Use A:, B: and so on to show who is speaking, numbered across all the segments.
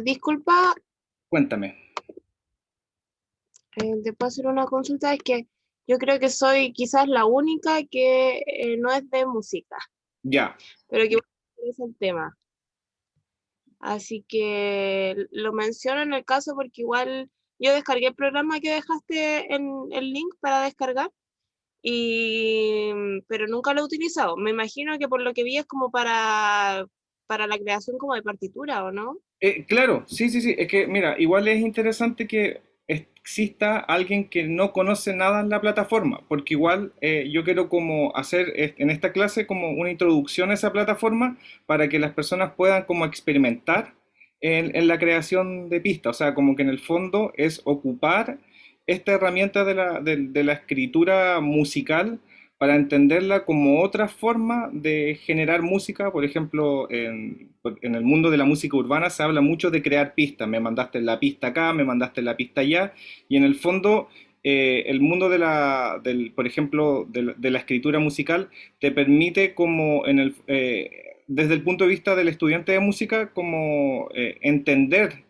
A: Disculpa,
B: Cuéntame.
A: te puedo hacer una consulta. Es que yo creo que soy quizás la única que no es de música,
B: Ya,
A: pero que igual me interesa el tema. Así que lo menciono en el caso porque igual yo descargué el programa que dejaste en el link para descargar, pero nunca lo he utilizado. Me imagino que por lo que vi es como para la creación como de partitura, ¿o no?
B: claro, sí, sí, sí. Es que, mira, igual es interesante que exista alguien que no conoce nada en la plataforma, porque igual yo quiero como hacer en esta clase como una introducción a esa plataforma para que las personas puedan como experimentar en la creación de pistas. O sea, como que en el fondo es ocupar esta herramienta de la escritura musical para entenderla como otra forma de generar música. Por ejemplo, en el mundo de la música urbana se habla mucho de crear pistas. Me mandaste la pista acá, me mandaste la pista allá, y en el fondo el mundo por ejemplo, de la escritura musical te permite como desde el punto de vista del estudiante de música, como entender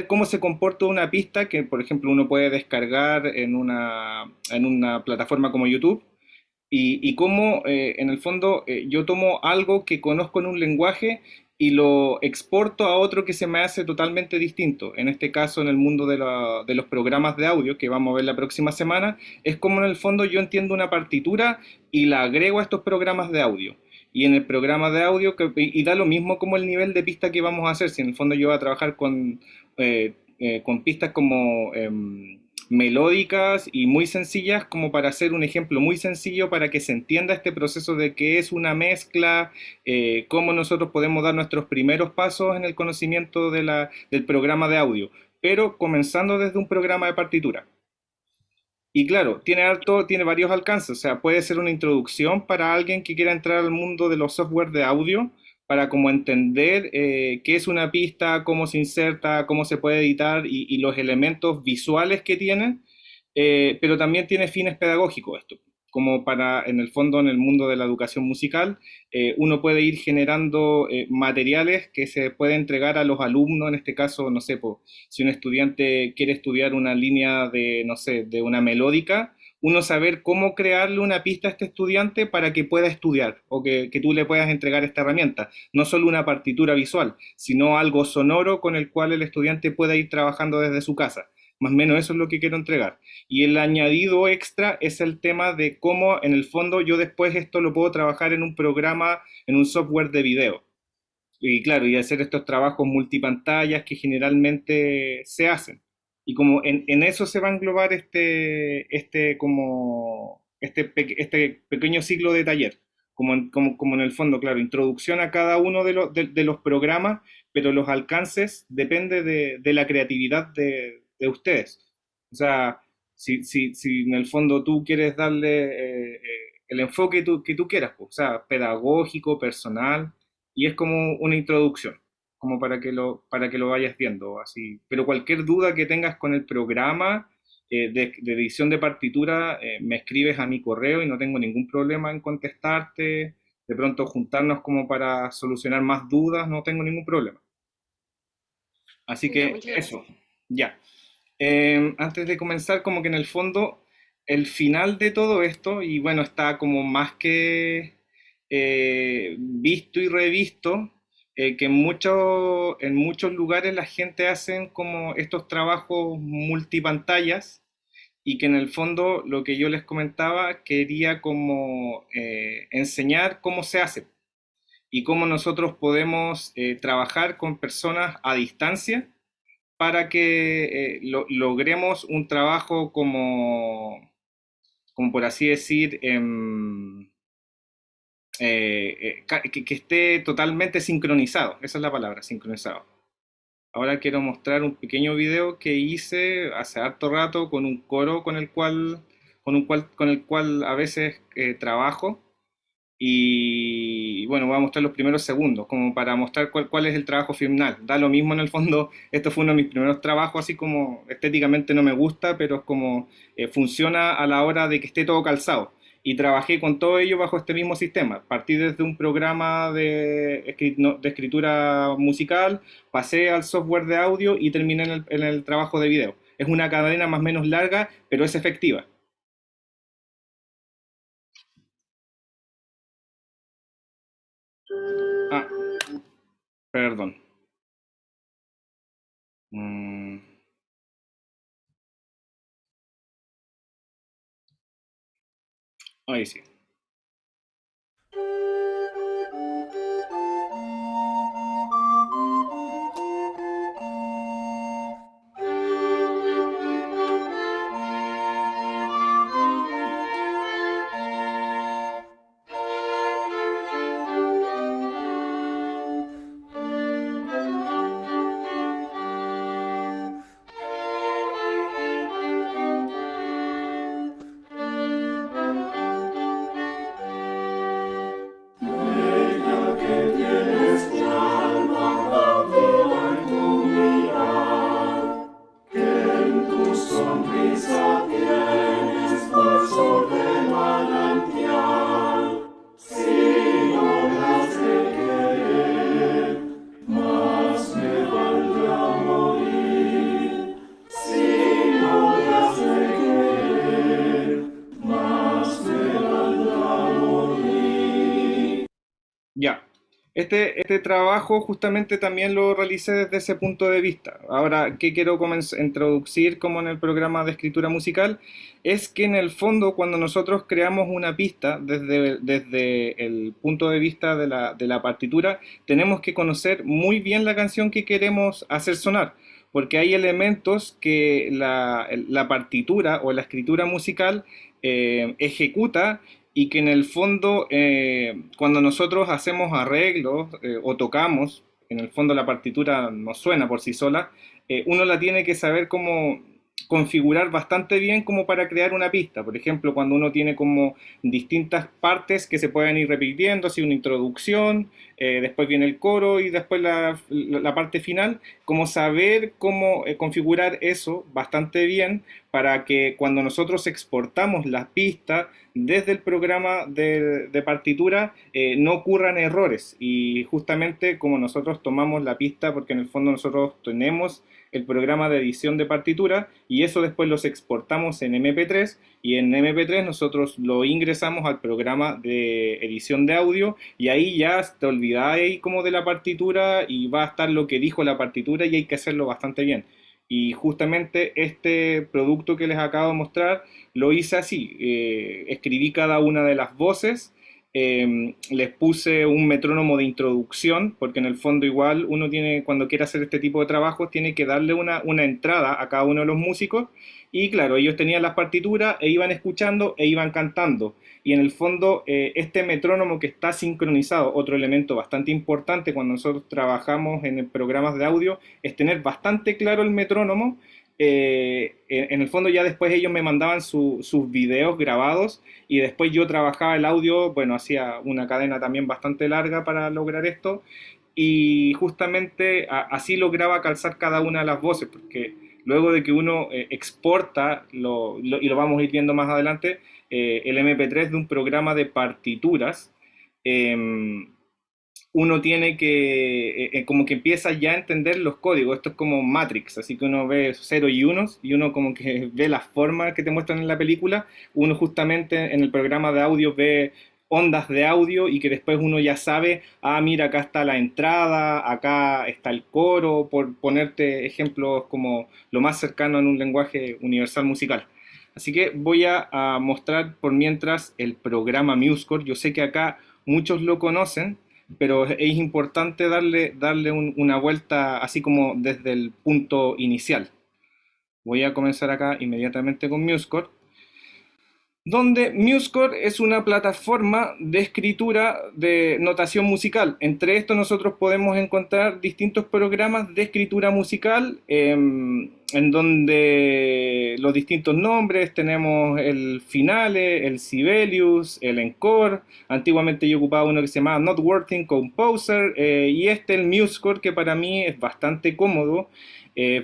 B: cómo se comporta una pista que, por ejemplo, uno puede descargar en una plataforma como YouTube, y cómo en el fondo yo tomo algo que conozco en un lenguaje y lo exporto a otro que se me hace totalmente distinto. En este caso, en el mundo de los programas de audio que vamos a ver la próxima semana, es como en el fondo yo entiendo una partitura y la agrego a estos programas de audio. Y en el programa de audio, y da lo mismo como el nivel de pista que vamos a hacer, si en el fondo yo voy a trabajar con pistas como melódicas y muy sencillas, como para hacer un ejemplo muy sencillo para que se entienda este proceso de qué es una mezcla, cómo nosotros podemos dar nuestros primeros pasos en el conocimiento del programa de audio, pero comenzando desde un programa de partitura. Y claro, tiene varios alcances. O sea, puede ser una introducción para alguien que quiera entrar al mundo de los software de audio, para como entender qué es una pista, cómo se inserta, cómo se puede editar, y los elementos visuales que tiene. Pero también tiene fines pedagógicos esto, como para, en el fondo, en el mundo de la educación musical, uno puede ir generando materiales que se puede entregar a los alumnos. En este caso, no sé, po, si un estudiante quiere estudiar una línea de, no sé, de una melódica, uno saber cómo crearle una pista a este estudiante para que pueda estudiar, o que tú le puedas entregar esta herramienta. No solo una partitura visual, sino algo sonoro con el cual el estudiante pueda ir trabajando desde su casa. Más o menos eso es lo que quiero entregar. Y el añadido extra es el tema de cómo en el fondo yo después esto lo puedo trabajar en un programa, en un software de video. Y claro, y hacer estos trabajos multipantallas que generalmente se hacen. Y como en eso se va a englobar este pequeño ciclo de taller. Como en el fondo, claro, introducción a cada uno de los programas, pero los alcances depende de la creatividad de ustedes. O sea, si en el fondo tú quieres darle el enfoque que tú quieras, pues, o sea, pedagógico, personal, y es como una introducción, como para que lo vayas viendo así. Pero cualquier duda que tengas con el programa de edición de partitura, me escribes a mi correo y no tengo ningún problema en contestarte. De pronto juntarnos como para solucionar más dudas, no tengo ningún problema. Así
A: Ya,
B: que
A: muchas
B: eso,
A: gracias.
B: ya. Antes de comenzar, como que en el fondo, el final de todo esto, y bueno, está como más que visto y revisto, que en muchos lugares la gente hacen como estos trabajos multipantallas, y que en el fondo lo que yo les comentaba quería como enseñar cómo se hace y cómo nosotros podemos trabajar con personas a distancia para que logremos un trabajo como por así decir, que esté totalmente sincronizado. Esa es la palabra, sincronizado. Ahora quiero mostrar un pequeño video que hice hace harto rato con un coro con el cual a veces trabajo. Y bueno, voy a mostrar los primeros segundos, como para mostrar cuál es el trabajo final. Da lo mismo en el fondo, esto fue uno de mis primeros trabajos, así como estéticamente no me gusta, pero es como funciona a la hora de que esté todo calzado. y trabajé con todo ello bajo este mismo sistema. Partí desde un programa de escritura musical, pasé al software de audio y terminé en el trabajo de video. Es una cadena más o menos larga, pero es efectiva. Ah, perdón. Mm, ahí sí.
C: Sonrisa tienes bolso de manantial, si logras de querer, más me valdrá morir. Si logras de querer, más me valdrá morir.
B: Ya. Este trabajo justamente también lo realicé desde ese punto de vista. Ahora, ¿qué quiero introducir como en el programa de escritura musical? Es que en el fondo cuando nosotros creamos una pista desde el punto de vista de la partitura, tenemos que conocer muy bien la canción que queremos hacer sonar, porque hay elementos que la partitura o la escritura musical ejecuta y que en el fondo cuando nosotros hacemos arreglos o tocamos, en el fondo la partitura no suena por sí sola, uno la tiene que saber cómo configurar bastante bien como para crear una pista. Por ejemplo, cuando uno tiene como distintas partes que se pueden ir repitiendo, así una introducción, después viene el coro y después la parte final, como saber cómo configurar eso bastante bien para que cuando nosotros exportamos las pistas desde el programa de partitura no ocurran errores. Y justamente como nosotros tomamos la pista, porque en el fondo nosotros tenemos el programa de edición de partitura y eso después los exportamos en MP3 y en MP3 nosotros lo ingresamos al programa de edición de audio y ahí ya te olvidáis como de la partitura y va a estar lo que dijo la partitura y hay que hacerlo bastante bien. Y justamente este producto que les acabo de mostrar lo hice así. Escribí cada una de las voces, les puse un metrónomo de introducción, porque en el fondo igual uno tiene, cuando quiere hacer este tipo de trabajos, tiene que darle una entrada a cada uno de los músicos. Y claro, ellos tenían las partituras e iban escuchando e iban cantando. Y en el fondo, este metrónomo que está sincronizado, otro elemento bastante importante cuando nosotros trabajamos en programas de audio, es tener bastante claro el metrónomo. En el fondo ya después ellos me mandaban sus videos grabados y después yo trabajaba el audio, bueno, hacía una cadena también bastante larga para lograr esto y justamente así lograba calzar cada una de las voces, porque luego de que uno exporta, y lo vamos a ir viendo más adelante, el MP3 de un programa de partituras, eh, uno tiene que, como que empieza ya a entender los códigos. Esto es como Matrix, así que uno ve ceros y unos y uno como que ve las formas que te muestran en la película. Uno justamente en el programa de audio ve ondas de audio y que después uno ya sabe, ah, mira, acá está la entrada, acá está el coro, por ponerte ejemplos como lo más cercano en un lenguaje universal musical. Así que voy a mostrar por mientras el programa MuseScore. Yo sé que acá muchos lo conocen, pero es importante darle una vuelta así como desde el punto inicial. Voy a comenzar acá inmediatamente con MuseScore, donde MuseScore es una plataforma de escritura de notación musical. Entre estos nosotros podemos encontrar distintos programas de escritura musical. en donde los distintos nombres, tenemos el Finale, el Sibelius, el Encore. Antiguamente yo ocupaba uno que se llamaba Noteworthy Composer, y el MuseScore, que para mí es bastante cómodo,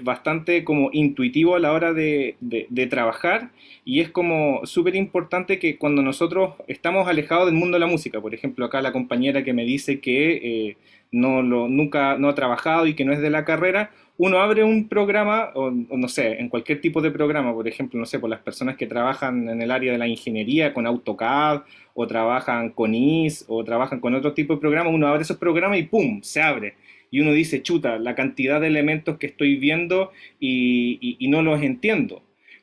B: bastante como intuitivo a la hora de trabajar, y es como súper importante que cuando nosotros estamos alejados del mundo de la música, por ejemplo acá la compañera que me dice que nunca no ha trabajado y que no es de la carrera, uno abre un programa, o no sé, en cualquier tipo de programa, por ejemplo, no sé, por las personas que trabajan en el área de la ingeniería con AutoCAD, o trabajan con IS, o trabajan con otro tipo de programas, uno abre esos programas y ¡pum!, se abre. Y uno dice, chuta, la cantidad de elementos que estoy viendo y no los entiendo.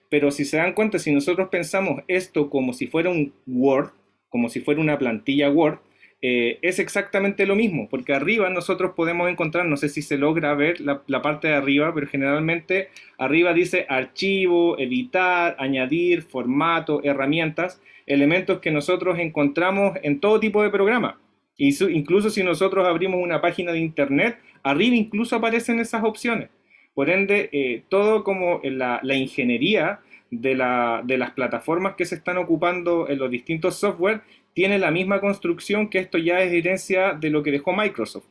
B: Pero si se dan cuenta, si nosotros pensamos esto como si fuera un Word, como si fuera una plantilla Word, es exactamente lo mismo, porque arriba nosotros podemos encontrar, no sé si se logra ver la parte de arriba, pero generalmente arriba dice archivo, editar, añadir, formato, herramientas, elementos que nosotros encontramos en todo tipo de programa. Incluso si nosotros abrimos una página de internet, arriba incluso aparecen esas opciones. Por ende, todo como la ingeniería de las plataformas que se están ocupando en los distintos software tiene la misma construcción, que esto ya es herencia de lo que dejó Microsoft.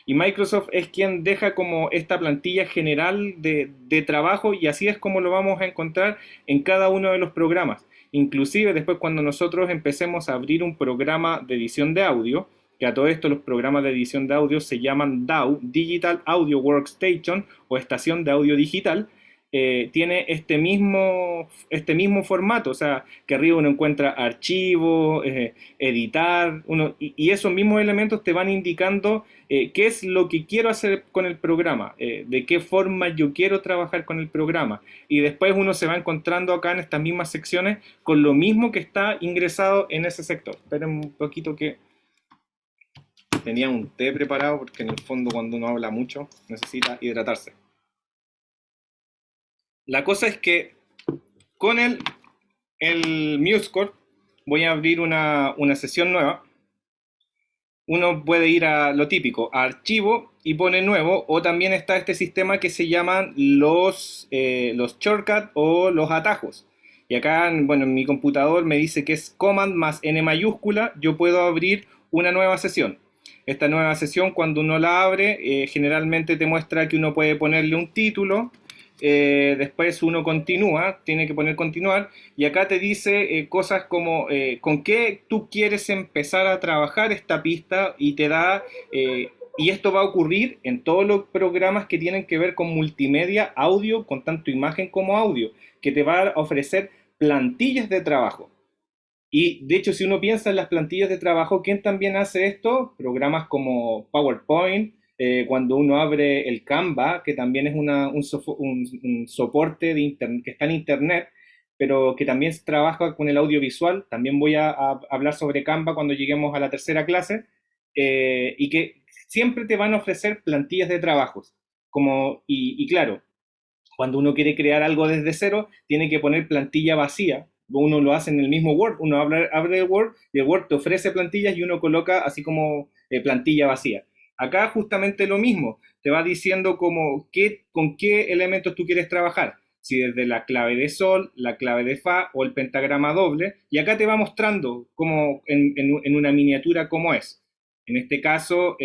B: Y Microsoft es quien deja como esta plantilla general de trabajo, y así es como lo vamos a encontrar en cada uno de los programas. Inclusive después cuando nosotros empecemos a abrir un programa de edición de audio, que a todo esto los programas de edición de audio se llaman DAW, Digital Audio Workstation, o estación de audio digital, tiene este mismo formato, o sea, que arriba uno encuentra archivo, editar, y esos mismos elementos te van indicando qué es lo que quiero hacer con el programa, de qué forma yo quiero trabajar con el programa, y después uno se va encontrando acá en estas mismas secciones con lo mismo que está ingresado en ese sector. Esperen un poquito que tenía un té preparado, porque en el fondo cuando uno habla mucho necesita hidratarse. La cosa es que con el MuseScore voy a abrir una sesión nueva. Uno puede ir a lo típico, a archivo, y pone nuevo, o también está este sistema que se llaman los shortcuts o los atajos. Y acá, bueno, en mi computador me dice que es Command más N mayúscula, yo puedo abrir una nueva sesión. Esta nueva sesión, cuando uno la abre, generalmente te muestra que uno puede ponerle un título, después uno continúa, tiene que poner continuar, y acá te dice cosas como con qué tú quieres empezar a trabajar esta pista, y te da, y esto va a ocurrir en todos los programas que tienen que ver con multimedia, audio, con tanto imagen como audio, que te va a ofrecer plantillas de trabajo. Y de hecho, si uno piensa en las plantillas de trabajo, ¿quién también hace esto? Programas como PowerPoint, cuando uno abre el Canva, que también es un soporte de internet, que está en internet, pero que también trabaja con el audiovisual. También voy a hablar sobre Canva cuando lleguemos a la tercera clase, y que siempre te van a ofrecer plantillas de trabajos. Y claro, cuando uno quiere crear algo desde cero, tiene que poner plantilla vacía. Uno lo hace en el mismo Word, uno abre el Word, y el Word te ofrece plantillas y uno coloca así como plantilla vacía. Acá justamente lo mismo, te va diciendo con qué elementos tú quieres trabajar, si desde la clave de sol, la clave de fa o el pentagrama doble, y acá te va mostrando como en una miniatura cómo es. En este caso,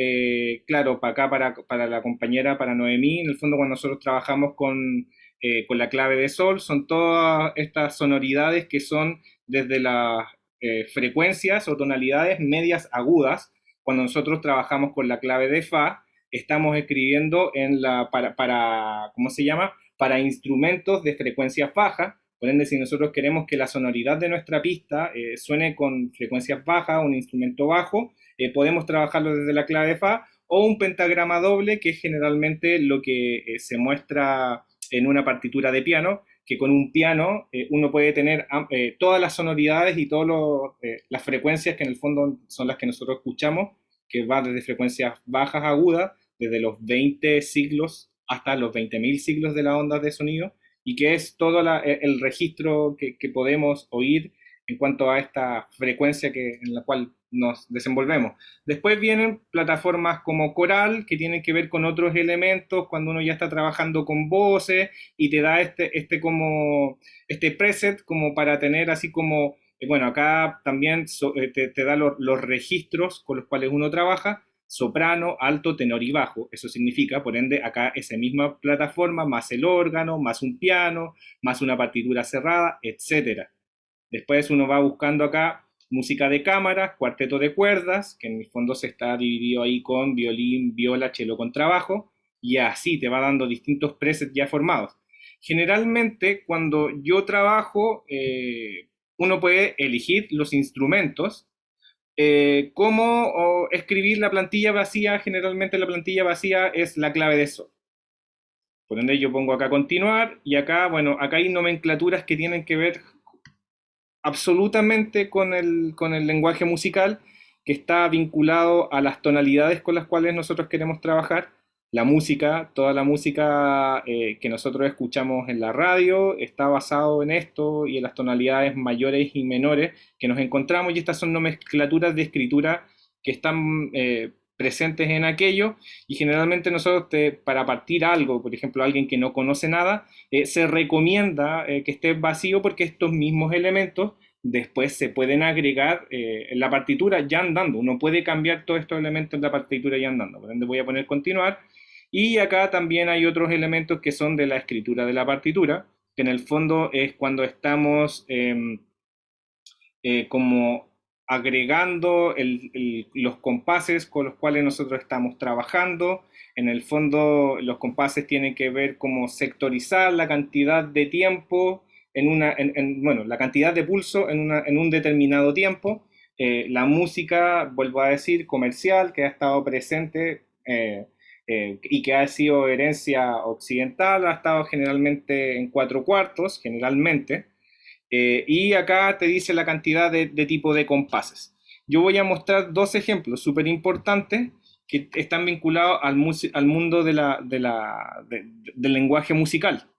B: claro, para la compañera, para Noemí, en el fondo cuando nosotros trabajamos con la clave de sol, son todas estas sonoridades que son desde las frecuencias o tonalidades medias agudas. Cuando nosotros trabajamos con la clave de fa, estamos escribiendo ¿cómo se llama? Para instrumentos de frecuencias bajas. Por ende, si nosotros queremos que la sonoridad de nuestra pista suene con frecuencias bajas, un instrumento bajo, podemos trabajarlo desde la clave de fa, o un pentagrama doble, que es generalmente lo que se muestra en una partitura de piano, que con un piano uno puede tener todas las sonoridades y todas las frecuencias que en el fondo son las que nosotros escuchamos, que va desde frecuencias bajas agudas, desde los 20 siglos hasta los 20.000 siglos de la onda de sonido, y que es todo el registro que podemos oír en cuanto a esta frecuencia en la cual nos desenvolvemos. Después vienen plataformas como Coral, que tienen que ver con otros elementos, cuando uno ya está trabajando con voces y te da este preset como para tener así como, bueno, acá también te da los registros con los cuales uno trabaja, soprano, alto, tenor y bajo. Eso significa, por ende, acá esa misma plataforma, más el órgano, más un piano, más una partitura cerrada, etcétera. Después uno va buscando acá música de cámara, cuarteto de cuerdas, que en el fondo se está dividido ahí con violín, viola, cello, contrabajo, y así te va dando distintos presets ya formados. Generalmente, cuando yo trabajo, uno puede elegir los instrumentos, cómo escribir la plantilla vacía. Generalmente la plantilla vacía es la clave de sol. Por ende yo pongo acá continuar, y acá, bueno, acá hay nomenclaturas que tienen que ver absolutamente con el lenguaje musical, que está vinculado a las tonalidades con las cuales nosotros queremos trabajar. La música, toda la música que nosotros escuchamos en la radio está basado en esto y en las tonalidades mayores y menores que nos encontramos, y estas son nomenclaturas de escritura que están presentes en aquello, y generalmente nosotros para partir algo, por ejemplo, alguien que no conoce nada, se recomienda que esté vacío, porque estos mismos elementos después se pueden agregar en la partitura ya andando. Uno puede cambiar todos estos elementos en la partitura ya andando. Por ende voy a poner continuar. Y acá también hay otros elementos que son de la escritura de la partitura, que en el fondo es cuando estamos como agregando los compases con los cuales nosotros estamos trabajando. En el fondo los compases tienen que ver como sectorizar la cantidad de tiempo, bueno, la cantidad de pulso en un determinado tiempo. La música, vuelvo a decir, comercial, que ha estado presente y que ha sido herencia occidental, ha estado generalmente en cuatro cuartos, generalmente. Y acá te dice la cantidad de tipo de compases. Yo voy a mostrar dos ejemplos súper importantes que están vinculados al mundo del lenguaje musical,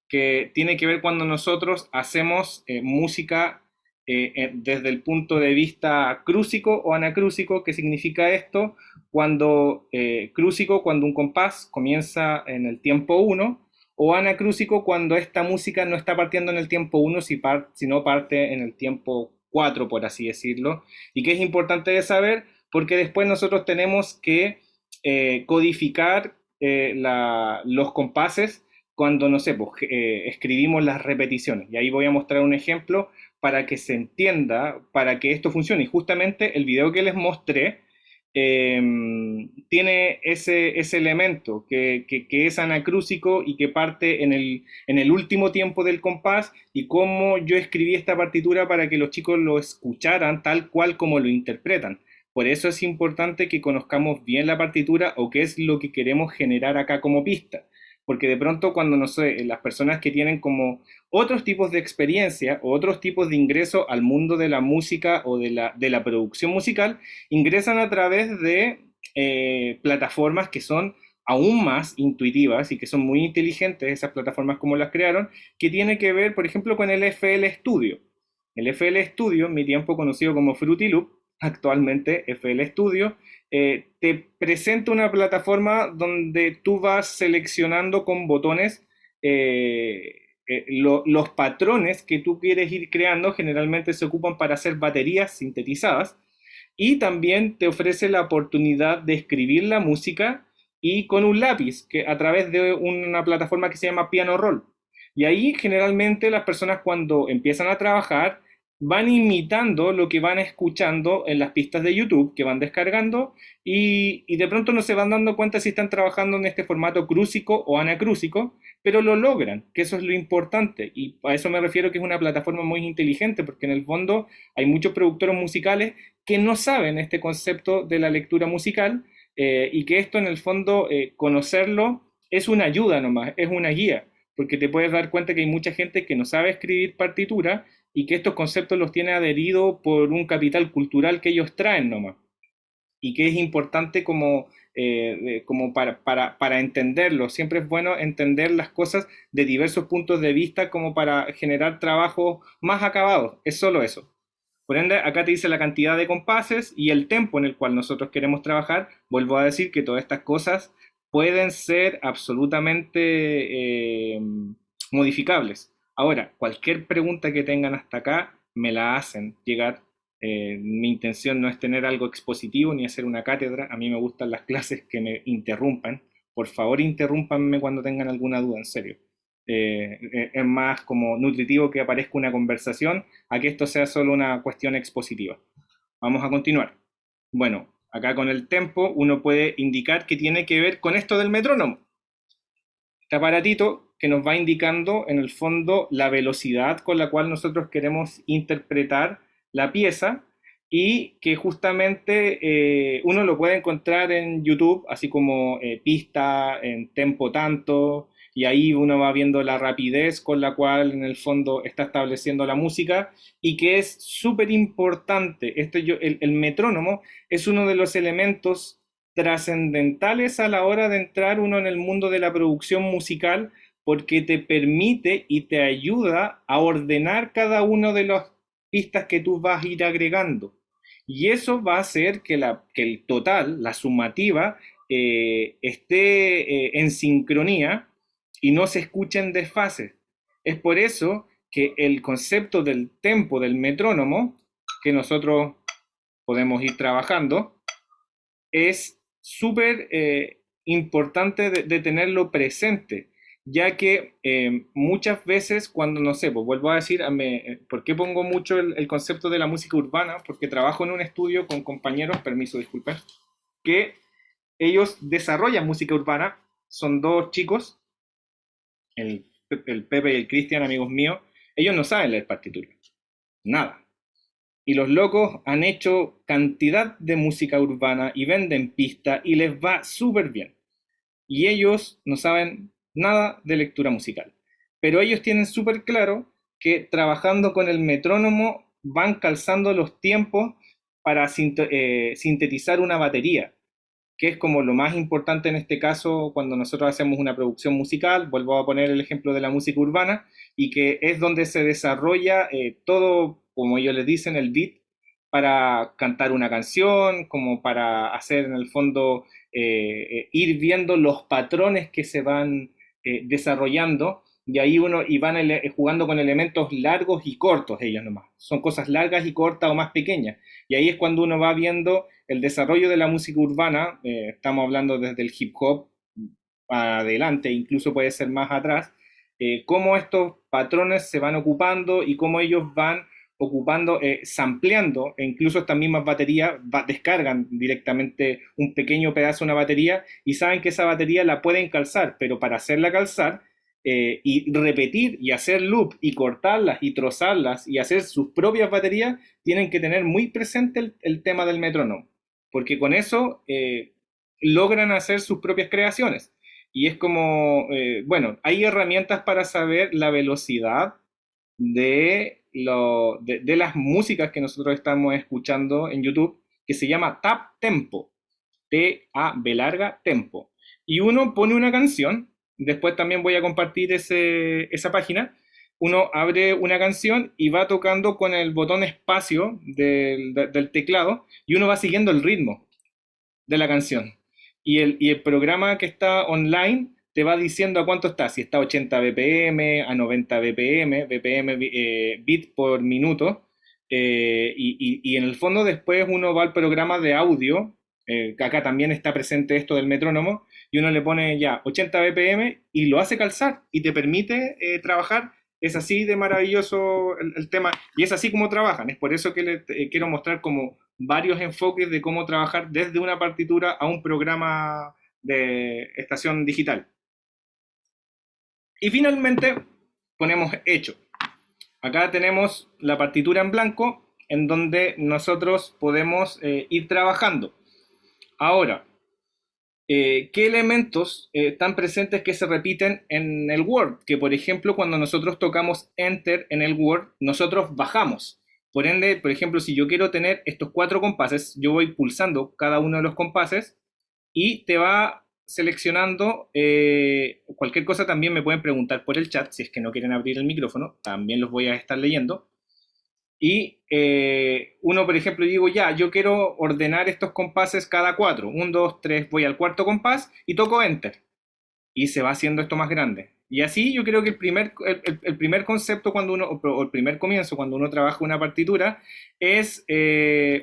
B: que tiene que ver cuando nosotros hacemos música desde el punto de vista crúsico o anacrúsico. ¿Qué significa esto? Cuando crúsico, cuando un compás comienza en el tiempo 1, o anacrúsico, cuando esta música no está partiendo en el tiempo 1, sino parte en el tiempo 4, por así decirlo. Y que es importante de saber, porque después nosotros tenemos que codificar los compases cuando, no sé, pues, escribimos las repeticiones. Y ahí voy a mostrar un ejemplo para que se entienda, para que esto funcione. Y justamente el video que les mostré tiene ese elemento que es anacrúsico y que parte en el último tiempo del compás, y cómo yo escribí esta partitura para que los chicos lo escucharan tal cual como lo interpretan. Por eso es importante que conozcamos bien la partitura o qué es lo que queremos generar acá como pista. Porque de pronto cuando, no sé, las personas que tienen como otros tipos de experiencia o otros tipos de ingreso al mundo de la música o de la producción musical, ingresan a través de plataformas que son aún más intuitivas y que son muy inteligentes, esas plataformas como las crearon, que tiene que ver, por ejemplo, con el FL Studio. El FL Studio, en mi tiempo conocido como Fruity Loop, actualmente FL Studio, te presenta una plataforma donde tú vas seleccionando con botones los patrones que tú quieres ir creando. Generalmente se ocupan para hacer baterías sintetizadas, y también te ofrece la oportunidad de escribir la música y con un lápiz, que a través de una plataforma que se llama Piano Roll. Y ahí generalmente las personas, cuando empiezan a trabajar, van imitando lo que van escuchando en las pistas de YouTube que van descargando, y de pronto no se van dando cuenta si están trabajando en este formato crúsico o anacrúsico, pero lo logran, que eso es lo importante. Y a eso me refiero, que es una plataforma muy inteligente, porque en el fondo hay muchos productores musicales que no saben este concepto de la lectura musical, y que esto en el fondo, conocerlo es una ayuda nomás, es una guía, porque te puedes dar cuenta que hay mucha gente que no sabe escribir partitura y que estos conceptos los tiene adheridos por un capital cultural que ellos traen nomás, y que es importante como para entenderlo. Siempre es bueno entender las cosas de diversos puntos de vista como para generar trabajos más acabados. Es solo eso. Por ende, acá te dice la cantidad de compases y el tempo en el cual nosotros queremos trabajar. Vuelvo a decir que todas estas cosas pueden ser absolutamente modificables. Ahora, cualquier pregunta que tengan hasta acá, me la hacen llegar. Mi intención no es tener algo expositivo ni hacer una cátedra. A mí me gustan las clases que me interrumpan. Por favor, interrúmpanme cuando tengan alguna duda, en serio. Es más como nutritivo que aparezca una conversación a que esto sea solo una cuestión expositiva. Vamos a continuar. Bueno, acá con el tempo uno puede indicar que tiene que ver con esto del metrónomo. Este aparatito que nos va indicando en el fondo la velocidad con la cual nosotros queremos interpretar la pieza y que justamente uno lo puede encontrar en YouTube, así como pista en tempo tanto, y ahí uno va viendo la rapidez con la cual en el fondo está estableciendo la música y que es súper importante. El metrónomo es uno de los elementos trascendentales a la hora de entrar uno en el mundo de la producción musical porque te permite y te ayuda a ordenar cada uno de las pistas que tú vas a ir agregando. Y eso va a hacer que el total, la sumativa, esté en sincronía y no se escuchen desfases. Es por eso que el concepto del tempo del metrónomo, que nosotros podemos ir trabajando, es súper importante de tenerlo presente, ya que muchas veces cuando, no sé, pues vuelvo a decir, ¿por qué pongo mucho el concepto de la música urbana? Porque trabajo en un estudio con compañeros, permiso, disculpen, que ellos desarrollan música urbana, son dos chicos, el Pepe y el Cristian, amigos míos, ellos no saben leer partitura, nada. Y los locos han hecho cantidad de música urbana y venden pista y les va súper bien. Y ellos no saben nada de lectura musical. Pero ellos tienen súper claro que trabajando con el metrónomo van calzando los tiempos para sintetizar una batería, que es como lo más importante en este caso cuando nosotros hacemos una producción musical. Vuelvo a poner el ejemplo de la música urbana, y que es donde se desarrolla todo, como ellos les dicen, el beat, para cantar una canción, como para hacer en el fondo, ir viendo los patrones que se van desarrollando, y ahí y van jugando con elementos largos y cortos ellos nomás. Son cosas largas y cortas o más pequeñas. Y ahí es cuando uno va viendo el desarrollo de la música urbana, estamos hablando desde el hip hop adelante, incluso puede ser más atrás, cómo estos patrones se van ocupando y cómo ellos van ocupando, sampleando, e incluso estas mismas baterías descargan directamente un pequeño pedazo de una batería y saben que esa batería la pueden calzar, pero para hacerla calzar y repetir y hacer loop y cortarlas y trozarlas y hacer sus propias baterías, tienen que tener muy presente el tema del metrónomo, porque con eso logran hacer sus propias creaciones. Y es como, bueno, hay herramientas para saber la velocidad de las músicas que nosotros estamos escuchando en YouTube, que se llama Tap Tempo, T-A-B larga Tempo. Y uno pone una canción, después también voy a compartir esa página, uno abre una canción y va tocando con el botón espacio del teclado y uno va siguiendo el ritmo de la canción. Y el programa que está online te va diciendo a cuánto está, si está a 80 BPM, a 90 BPM, bit por minuto, y en el fondo después uno va al programa de audio, que acá también está presente esto del metrónomo, y uno le pone ya 80 BPM y lo hace calzar y te permite trabajar. Es así de maravilloso el tema, y es así como trabajan. Es por eso que les quiero mostrar como varios enfoques de cómo trabajar desde una partitura a un programa de estación digital. Y finalmente ponemos hecho. Acá tenemos la partitura en blanco en donde nosotros podemos ir trabajando. Ahora, ¿qué elementos están presentes que se repiten en el Word? Que por ejemplo cuando nosotros tocamos Enter en el Word, nosotros bajamos. Por ende, por ejemplo, si yo quiero tener estos 4 compases, yo voy pulsando cada uno de los compases y te va seleccionando cualquier cosa. También me pueden preguntar por el chat, si es que no quieren abrir el micrófono, también los voy a estar leyendo. Y uno, por ejemplo, digo, ya, yo quiero ordenar estos compases cada cuatro. 1, 2, 3, voy al cuarto compás y toco Enter. Y se va haciendo esto más grande. Y así yo creo que el primer concepto cuando uno, o el primer comienzo cuando uno trabaja una partitura es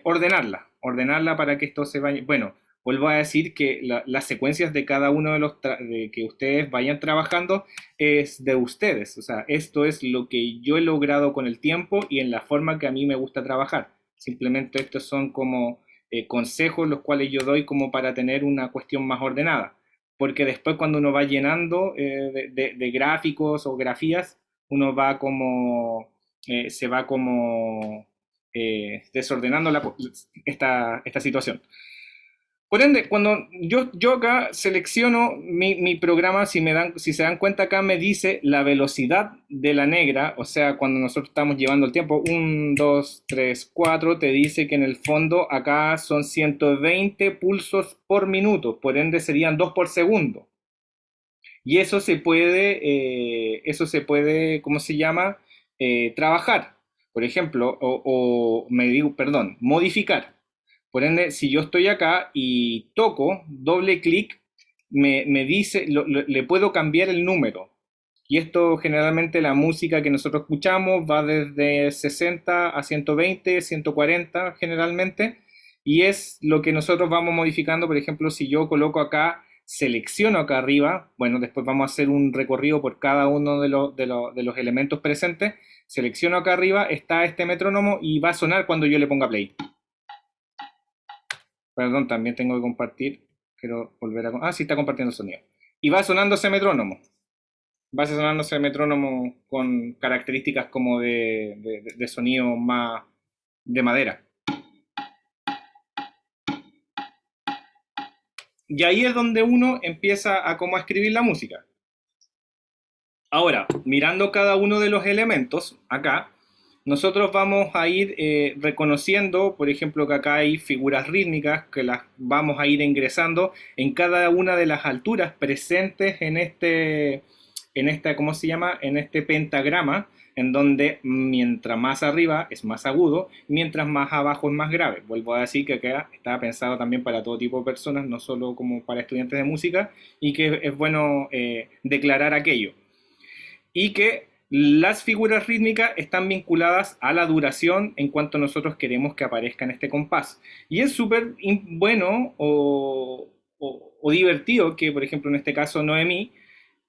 B: ordenarla para que esto se vaya. Bueno, vuelvo a decir que las secuencias de cada uno de de que ustedes vayan trabajando es de ustedes. O sea, esto es lo que yo he logrado con el tiempo y en la forma que a mí me gusta trabajar. Simplemente estos son como consejos los cuales yo doy como para tener una cuestión más ordenada porque después cuando uno va llenando de gráficos o grafías, uno va como, se va como desordenando esta situación. Por ende, cuando yo acá selecciono mi programa, si se dan cuenta acá me dice la velocidad de la negra, o sea, cuando nosotros estamos llevando el tiempo, 1, 2, 3, 4, te dice que en el fondo acá son 120 pulsos por minuto, por ende serían 2 por segundo. Y eso se puede, ¿cómo se llama? Trabajar, por ejemplo, perdón, modificar. Por ende, si yo estoy acá y toco, doble clic, me dice, le puedo cambiar el número. Y esto generalmente la música que nosotros escuchamos va desde 60 a 120, 140 generalmente. Y es lo que nosotros vamos modificando. Por ejemplo, si yo coloco acá, selecciono acá arriba, bueno, después vamos a hacer un recorrido por cada uno de los elementos presentes. Selecciono acá arriba, está este metrónomo y va a sonar cuando yo le ponga play. Perdón, también tengo que compartir. Quiero volver a... Ah, sí, está compartiendo el sonido. Y va sonando ese metrónomo. Va sonando ese metrónomo con características como de sonido más de madera. Y ahí es donde uno empieza a como a escribir la música. Ahora, mirando cada uno de los elementos, acá, nosotros vamos a ir reconociendo, por ejemplo, que acá hay figuras rítmicas que las vamos a ir ingresando en cada una de las alturas presentes ¿cómo se llama? En este pentagrama, en donde mientras más arriba es más agudo, mientras más abajo es más grave. Vuelvo a decir que acá está pensado también para todo tipo de personas, no solo como para estudiantes de música, y que es bueno declarar aquello. Y que las figuras rítmicas están vinculadas a la duración en cuanto nosotros queremos que aparezca en este compás. Y es súper bueno o divertido que, por ejemplo, en este caso Noemí,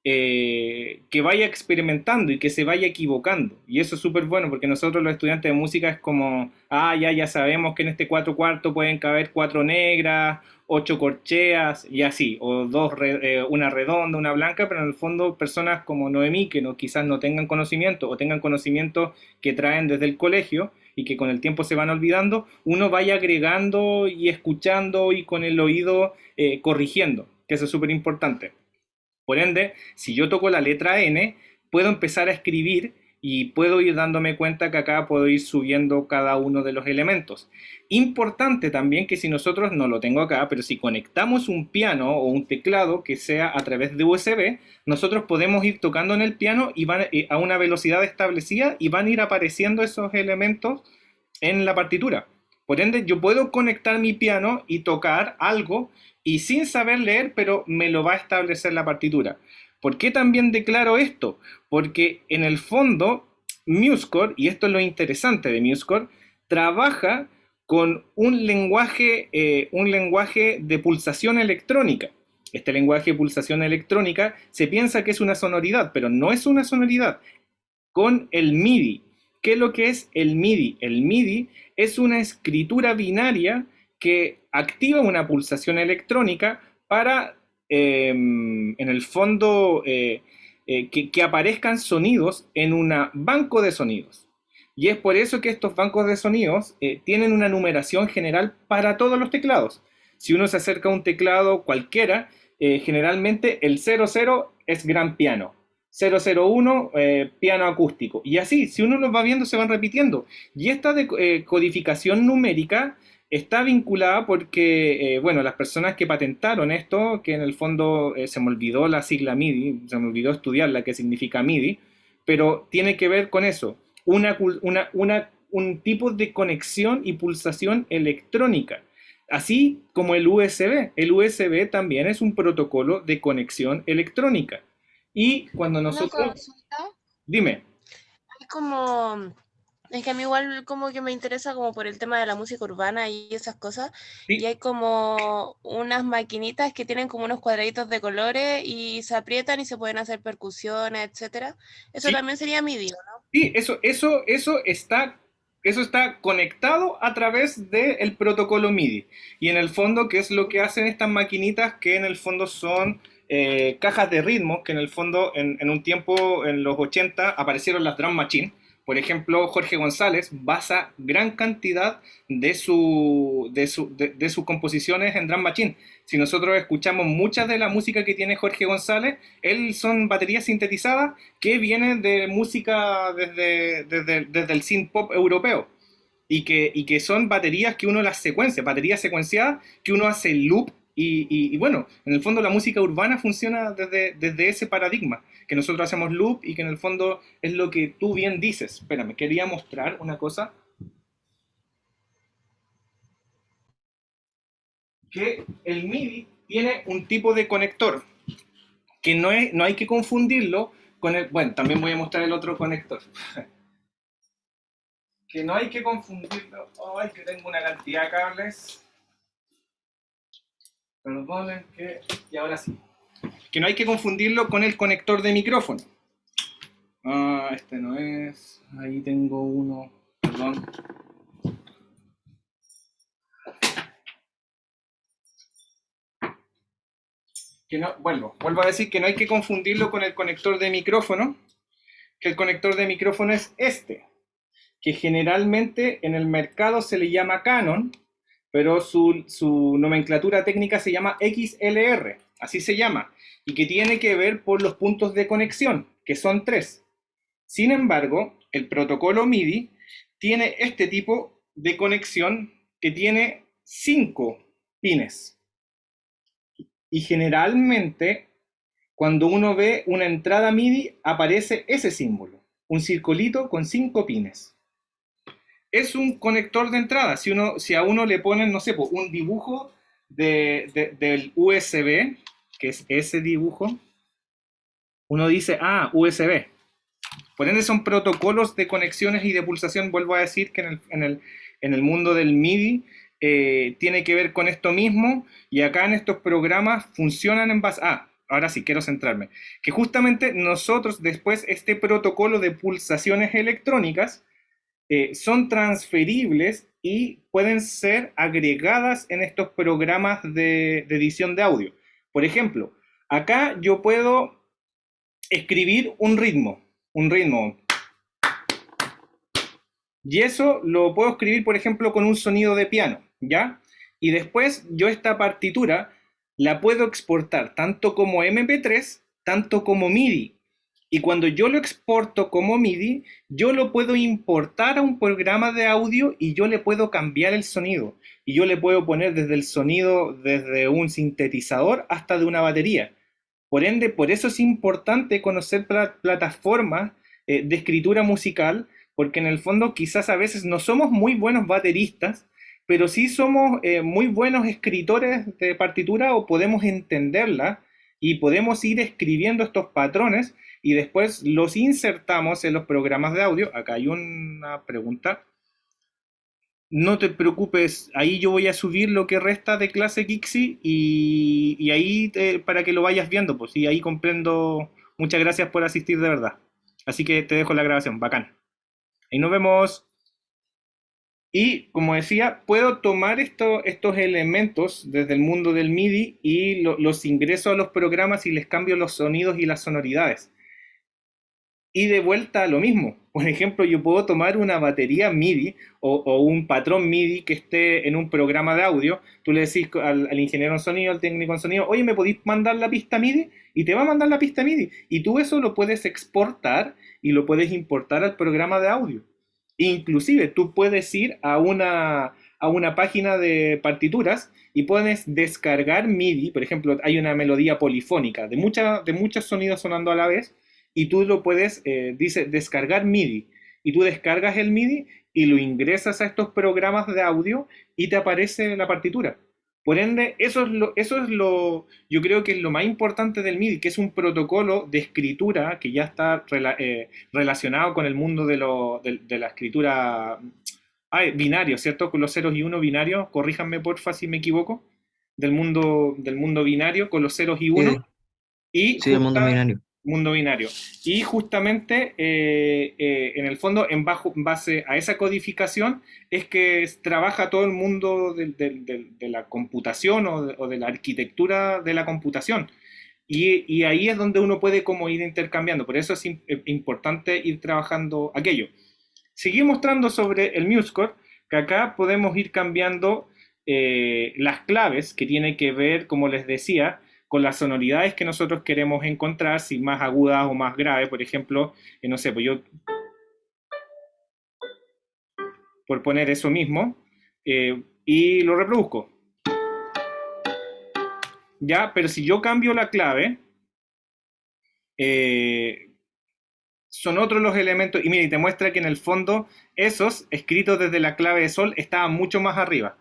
B: que vaya experimentando y que se vaya equivocando. Y eso es súper bueno porque nosotros los estudiantes de música es como, ya sabemos que en este 4/4 pueden caber 4 negras, 8 corcheas y así, o una redonda, una blanca, pero en el fondo personas como Noemí que quizás no tengan conocimiento o tengan conocimiento que traen desde el colegio y que con el tiempo se van olvidando, uno vaya agregando y escuchando y con el oído corrigiendo, que eso es súper importante. Por ende, si yo toco la letra N, puedo empezar a escribir y puedo ir dándome cuenta que acá puedo ir subiendo cada uno de los elementos. Importante también que si nosotros, no lo tengo acá, pero si conectamos un piano o un teclado que sea a través de USB, nosotros podemos ir tocando en el piano y van a una velocidad establecida y van a ir apareciendo esos elementos en la partitura. Por ende, yo puedo conectar mi piano y tocar algo y sin saber leer, pero me lo va a establecer la partitura. ¿Por qué también declaro esto? Porque en el fondo, MuseScore, y esto es lo interesante de MuseScore, trabaja con un lenguaje de pulsación electrónica. Este lenguaje de pulsación electrónica se piensa que es una sonoridad, pero no es una sonoridad. Con el MIDI. ¿Qué es lo que es el MIDI? El MIDI es una escritura binaria que activa una pulsación electrónica para, en el fondo, que aparezcan sonidos en un banco de sonidos. Y es por eso que estos bancos de sonidos tienen una numeración general para todos los teclados. Si uno se acerca a un teclado cualquiera, generalmente el 00 es gran piano. 001, piano acústico. Y así, si uno los va viendo, se van repitiendo. Y esta codificación numérica está vinculada porque, bueno, las personas que patentaron esto, que en el fondo se me olvidó la sigla MIDI, se me olvidó estudiar la que significa MIDI, pero tiene que ver con eso, una un tipo de conexión y pulsación electrónica. Así como el USB. El USB también es un protocolo de conexión electrónica. Y cuando
A: Una
B: nosotros...
A: consulta,
B: Dime.
A: es como, es que a mí igual como que me interesa como por el tema de la música urbana y esas cosas, y
B: Sí,
A: hay como unas maquinitas que tienen como unos cuadraditos de colores y se aprietan y se pueden hacer percusiones, etcétera. Eso
B: sí,
A: también sería MIDI, ¿no?
B: sí, eso está conectado a través del protocolo MIDI. Y en el fondo, ¿qué es lo que hacen estas maquinitas? Que en el fondo son cajas de ritmo, que en el fondo en un tiempo, en los 80 aparecieron las drum machine. Por ejemplo, Jorge González basa gran cantidad de sus composiciones en drum machine. Si nosotros escuchamos muchas de la música que tiene Jorge González, él son baterías sintetizadas que vienen de música desde el synth pop europeo y que son baterías que uno las secuencia, baterías secuenciadas que uno hace loop y bueno, en el fondo la música urbana funciona desde ese paradigma, que nosotros hacemos loop y que en el fondo es lo que tú bien dices. Espérame, quería mostrar una cosa, que el MIDI tiene un tipo de conector que no hay que confundirlo con el... Bueno, también voy a mostrar el otro conector. Que no hay que confundirlo... Ay, que tengo una cantidad de cables. Perdonen que... Y ahora sí. Que no hay que confundirlo con el conector de micrófono. Ah, este no es... Ahí tengo uno... Perdón. Que no, vuelvo a decir que no hay que confundirlo con el conector de micrófono, que el conector de micrófono es este, que generalmente en el mercado se le llama Canon, pero su nomenclatura técnica se llama XLR, así se llama, y que tiene que ver por los puntos de conexión, que son 3. Sin embargo, el protocolo MIDI tiene este tipo de conexión que tiene 5 pines. Y generalmente, cuando uno ve una entrada MIDI, aparece ese símbolo, un circulito con 5 pines. Es un conector de entrada. Si a uno le ponen, no sé, un dibujo del USB, que es ese dibujo, uno dice, ah, USB. Por ende son protocolos de conexiones y de pulsación. Vuelvo a decir que en el mundo del MIDI tiene que ver con esto mismo, y acá en estos programas funcionan en base... Ah, ahora sí, quiero centrarme. Que justamente nosotros después este protocolo de pulsaciones electrónicas son transferibles y pueden ser agregadas en estos programas de edición de audio. Por ejemplo, acá yo puedo escribir un ritmo, y eso lo puedo escribir, por ejemplo, con un sonido de piano, ¿ya? Y después yo esta partitura la puedo exportar tanto como MP3, tanto como MIDI. Y cuando yo lo exporto como MIDI, yo lo puedo importar a un programa de audio y yo le puedo cambiar el sonido. Y yo le puedo poner desde el sonido, desde un sintetizador hasta de una batería. Por ende, por eso es importante conocer plataformas de escritura musical, porque en el fondo quizás a veces no somos muy buenos bateristas, pero sí somos muy buenos escritores de partitura o podemos entenderla y podemos ir escribiendo estos patrones y después los insertamos en los programas de audio. Acá hay una pregunta. No te preocupes, ahí yo voy a subir lo que resta de clase Kixi y ahí para que lo vayas viendo, pues, y ahí comprendo. Muchas gracias por asistir de verdad. Así que te dejo la grabación, bacán. Ahí nos vemos. Y como decía, puedo tomar estos elementos desde el mundo del MIDI y los ingreso a los programas y les cambio los sonidos y las sonoridades. Y de vuelta a lo mismo. Por ejemplo, yo puedo tomar una batería MIDI o un patrón MIDI que esté en un programa de audio. Tú le decís al ingeniero en sonido, al técnico en sonido, oye, ¿me podéis mandar la pista MIDI? Y te va a mandar la pista MIDI. Y tú eso lo puedes exportar y lo puedes importar al programa de audio. Inclusive tú puedes ir a una página de partituras y puedes descargar MIDI. Por ejemplo, hay una melodía polifónica de muchos sonidos sonando a la vez y tú lo puedes, dice, descargar MIDI. Y tú descargas el MIDI y lo ingresas a estos programas de audio y te aparece la partitura. Por ende, yo creo que es lo más importante del MIDI, que es un protocolo de escritura que ya está relacionado con el mundo de la escritura binario, ¿cierto? Con los ceros y uno binarios, corríjanme porfa si me equivoco, del mundo binario con los ceros y uno.
D: Sí,
B: Y
D: sí, el mundo binario.
B: mundo binario. Y justamente, en el fondo, en base a esa codificación, es que trabaja todo el mundo de la computación o de la arquitectura de la computación. Y ahí es donde uno puede como ir intercambiando. Por eso es importante ir trabajando aquello. Seguí mostrando sobre el MuseScore, que acá podemos ir cambiando las claves que tienen que ver, como les decía, con las sonoridades que nosotros queremos encontrar, si más agudas o más graves. Por ejemplo, no sé, pues yo, por poner eso mismo, y lo reproduzco. Ya, pero si yo cambio la clave, son otros los elementos, y mira, y te muestra que en el fondo esos, escritos desde la clave de sol, estaban mucho más arriba.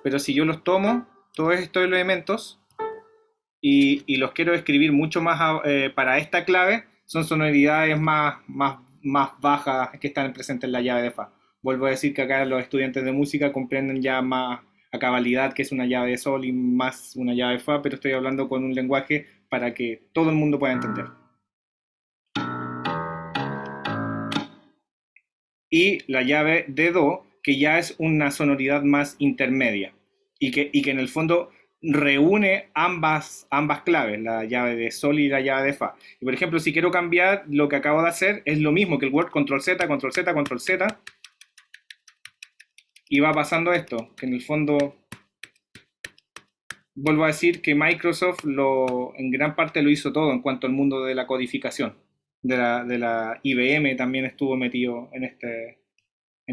B: Pero si yo los tomo, todos estos elementos, y los quiero escribir mucho más para esta clave, son sonoridades más bajas que están presentes en la llave de Fa. Vuelvo a decir que acá los estudiantes de música comprenden ya más a cabalidad que es una llave de sol y más una llave de Fa, pero estoy hablando con un lenguaje para que todo el mundo pueda entender. Y la llave de Do, que ya es una sonoridad más intermedia y que en el fondo reúne ambas claves, la llave de Sol y la llave de Fa. Y por ejemplo, si quiero cambiar, lo que acabo de hacer es lo mismo que el Word, Control Z, Control Z, Control Z, y va pasando esto, que en el fondo, vuelvo a decir que Microsoft en gran parte lo hizo todo en cuanto al mundo de la codificación. De la IBM también estuvo metido en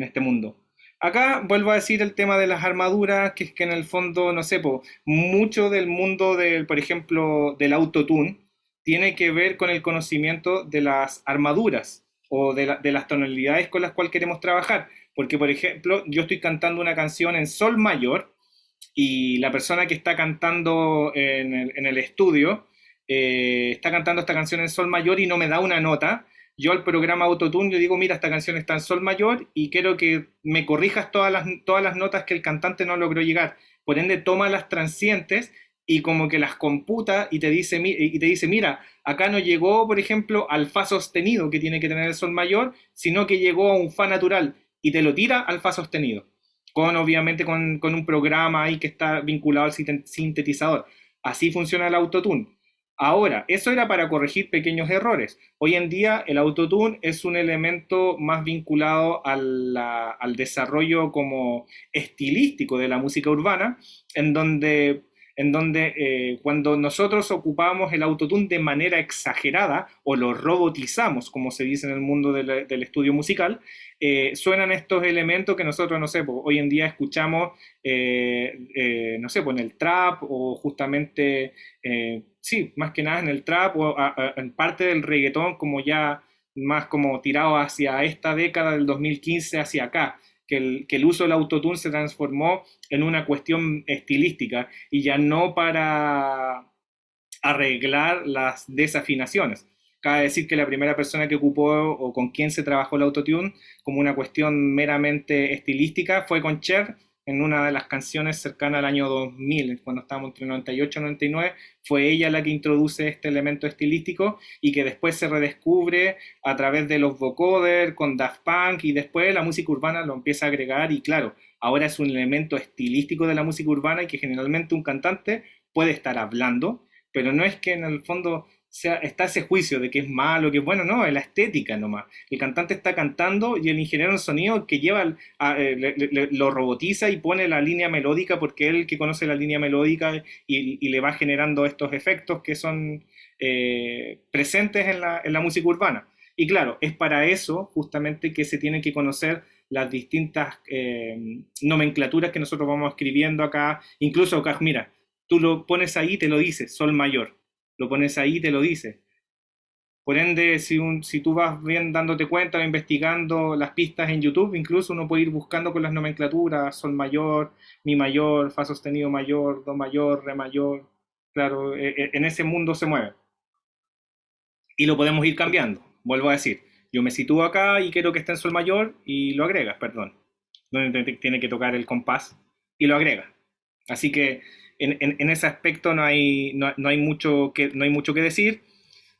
B: este mundo. Acá vuelvo a decir el tema de las armaduras, que es que en el fondo, no sé, mucho del mundo, por ejemplo, del autotune, tiene que ver con el conocimiento de las armaduras o de las tonalidades con las cuales queremos trabajar. Porque, por ejemplo, yo estoy cantando una canción en sol mayor y la persona que está cantando en el estudio está cantando esta canción en sol mayor y no me da una nota. Yo al programa Autotune yo digo, mira, esta canción está en sol mayor y quiero que me corrijas todas las notas que el cantante no logró llegar. Por ende, toma las transientes y como que las computa y te dice, mira, acá no llegó, por ejemplo, al fa sostenido que tiene que tener el sol mayor, sino que llegó a un fa natural y te lo tira al fa sostenido. Obviamente con un programa ahí que está vinculado al sintetizador. Así funciona el Autotune. Ahora, eso era para corregir pequeños errores. Hoy en día el autotune es un elemento más vinculado al desarrollo como estilístico de la música urbana, en donde cuando nosotros ocupamos el autotune de manera exagerada o lo robotizamos, como se dice en el mundo del estudio musical, suenan estos elementos que nosotros, no sé, hoy en día escuchamos, no sé, en el trap o justamente, sí, más que nada en el trap o en parte del reggaetón como ya más como tirado hacia esta década del 2015 hacia acá. Que el uso del autotune se transformó en una cuestión estilística y ya no para arreglar las desafinaciones. Cabe decir que la primera persona que ocupó o con quien se trabajó el autotune como una cuestión meramente estilística fue con Cher en una de las canciones cercanas al año 2000, cuando estábamos entre 98 y 99, fue ella la que introduce este elemento estilístico y que después se redescubre a través de los vocoders con Daft Punk y después la música urbana lo empieza a agregar y claro, ahora es un elemento estilístico de la música urbana y que generalmente un cantante puede estar hablando, pero no es que en el fondo está ese juicio de que es malo, que es bueno, no, es la estética nomás. El cantante está cantando y el ingeniero en sonido que lleva, lo robotiza y pone la línea melódica porque él que conoce la línea melódica y le va generando estos efectos que son presentes en la música urbana. Y claro, es para eso justamente que se tienen que conocer las distintas nomenclaturas que nosotros vamos escribiendo acá. Incluso acá, mira, tú lo pones ahí, te lo dice, sol mayor. Lo pones ahí y te lo dice. Por ende, si tú vas bien dándote cuenta o investigando las pistas en YouTube, incluso uno puede ir buscando con las nomenclaturas, sol mayor, mi mayor, fa sostenido mayor, do mayor, re mayor. Claro, en ese mundo se mueve. Y lo podemos ir cambiando. Vuelvo a decir, yo me sitúo acá y quiero que esté en sol mayor y lo agregas, perdón. Donde tiene que tocar el compás y lo agrega. Así que en ese aspecto no hay mucho que decir.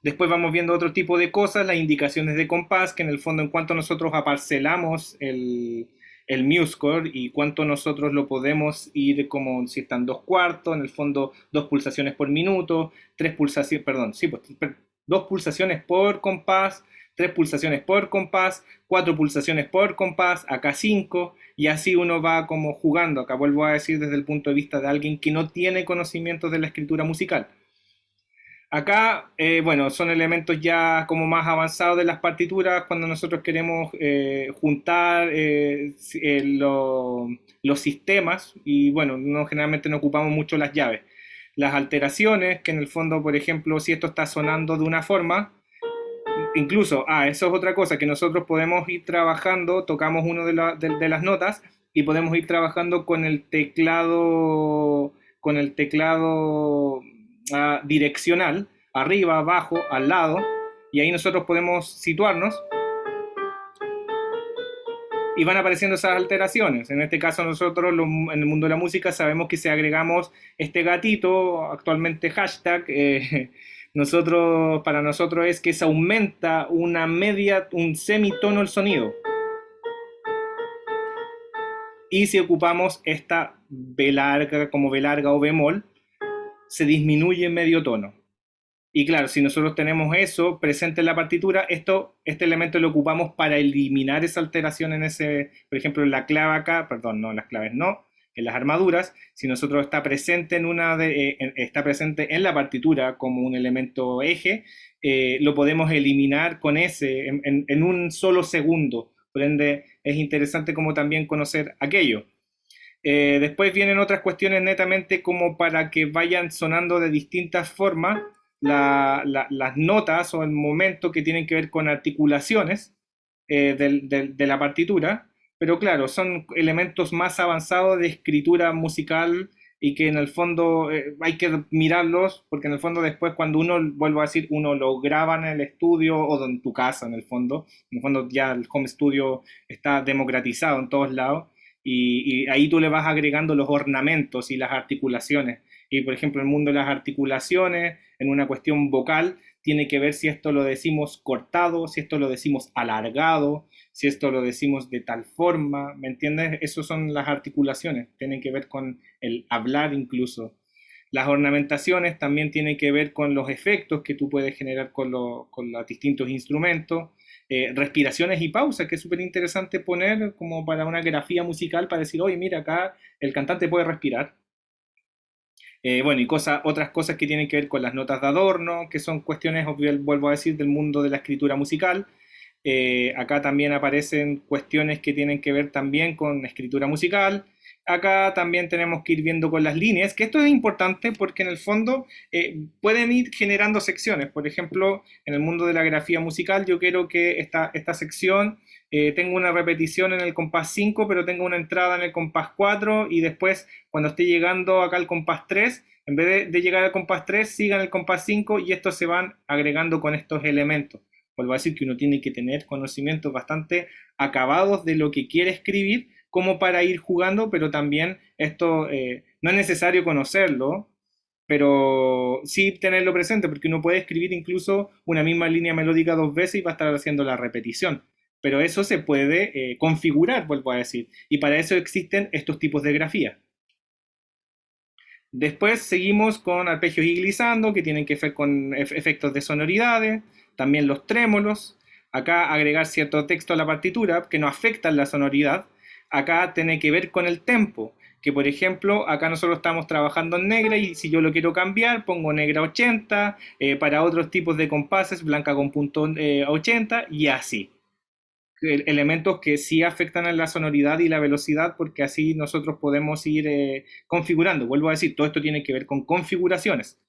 B: Después vamos viendo otro tipo de cosas, las indicaciones de compás, que en el fondo en cuanto nosotros aparcelamos el MuseScore y cuánto nosotros lo podemos ir como si están dos cuartos, en el fondo 2 pulsaciones por minuto, 3 pulsaciones, perdón, sí, pues 2 pulsaciones por compás, 3 pulsaciones por compás, 4 pulsaciones por compás, acá 5, y así uno va como jugando. Acá vuelvo a decir desde el punto de vista de alguien que no tiene conocimientos de la escritura musical. Acá, bueno, son elementos ya como más avanzados de las partituras cuando nosotros queremos juntar los sistemas y bueno, generalmente no ocupamos mucho las llaves. Las alteraciones, que en el fondo, por ejemplo, si esto está sonando de una forma, incluso, eso es otra cosa, que nosotros podemos ir trabajando, tocamos una de las notas y podemos ir trabajando con el teclado direccional, arriba, abajo, al lado, y ahí nosotros podemos situarnos y van apareciendo esas alteraciones. En este caso nosotros en el mundo de la música sabemos que si agregamos este gatito, actualmente hashtag, para nosotros es que se aumenta un semitono el sonido. Y si ocupamos esta B larga como B larga o bemol, se disminuye medio tono. Y claro, si nosotros tenemos eso presente en la partitura, este elemento lo ocupamos para eliminar esa alteración por ejemplo, en la clave acá, perdón, no, en las claves no, en las armaduras, si nosotros está presente está presente en la partitura como un elemento eje, lo podemos eliminar con ese en un solo segundo. Por ende, es interesante como también conocer aquello. Después vienen otras cuestiones netamente como para que vayan sonando de distintas formas las notas o el momento que tienen que ver con articulaciones de la partitura, pero claro, son elementos más avanzados de escritura musical y que en el fondo hay que mirarlos porque en el fondo después cuando vuelvo a decir, uno lo graba en el estudio o en tu casa en el fondo ya el home studio está democratizado en todos lados y ahí tú le vas agregando los ornamentos y las articulaciones. Y por ejemplo, el mundo de las articulaciones, en una cuestión vocal, tiene que ver si esto lo decimos cortado, si esto lo decimos alargado, si esto lo decimos de tal forma, ¿me entiendes? Esas son las articulaciones, tienen que ver con el hablar incluso. Las ornamentaciones también tienen que ver con los efectos que tú puedes generar con los distintos instrumentos. Respiraciones y pausas, que es súper interesante poner como para una grafía musical para decir, oye, mira, acá el cantante puede respirar. Bueno, y otras cosas que tienen que ver con las notas de adorno, que son cuestiones, vuelvo a decir, del mundo de la escritura musical. Acá también aparecen cuestiones que tienen que ver también con escritura musical. Acá también tenemos que ir viendo con las líneas, que esto es importante porque en el fondo pueden ir generando secciones. Por ejemplo, en el mundo de la grafía musical yo quiero que esta sección tenga una repetición en el compás 5, pero tenga una entrada en el compás 4 y después cuando esté llegando acá al compás 3, en vez de llegar al compás 3, sigan el compás 5 y estos se van agregando con estos elementos. Vuelvo a decir que uno tiene que tener conocimientos bastante acabados de lo que quiere escribir como para ir jugando, pero también esto no es necesario conocerlo, pero sí tenerlo presente, porque uno puede escribir incluso una misma línea melódica 2 veces y va a estar haciendo la repetición. Pero eso se puede configurar, vuelvo a decir, y para eso existen estos tipos de grafía. Después seguimos con arpegios y glissando, que tienen que ver con efectos de sonoridades, también los trémolos. Acá agregar cierto texto a la partitura que no afectan la sonoridad. Acá tiene que ver con el tempo, que por ejemplo, acá nosotros estamos trabajando en negra y si yo lo quiero cambiar, pongo negra 80, para otros tipos de compases, blanca con punto 80 y así. Elementos que sí afectan a la sonoridad y la velocidad porque así nosotros podemos ir configurando. Vuelvo a decir, todo esto tiene que ver con configuraciones.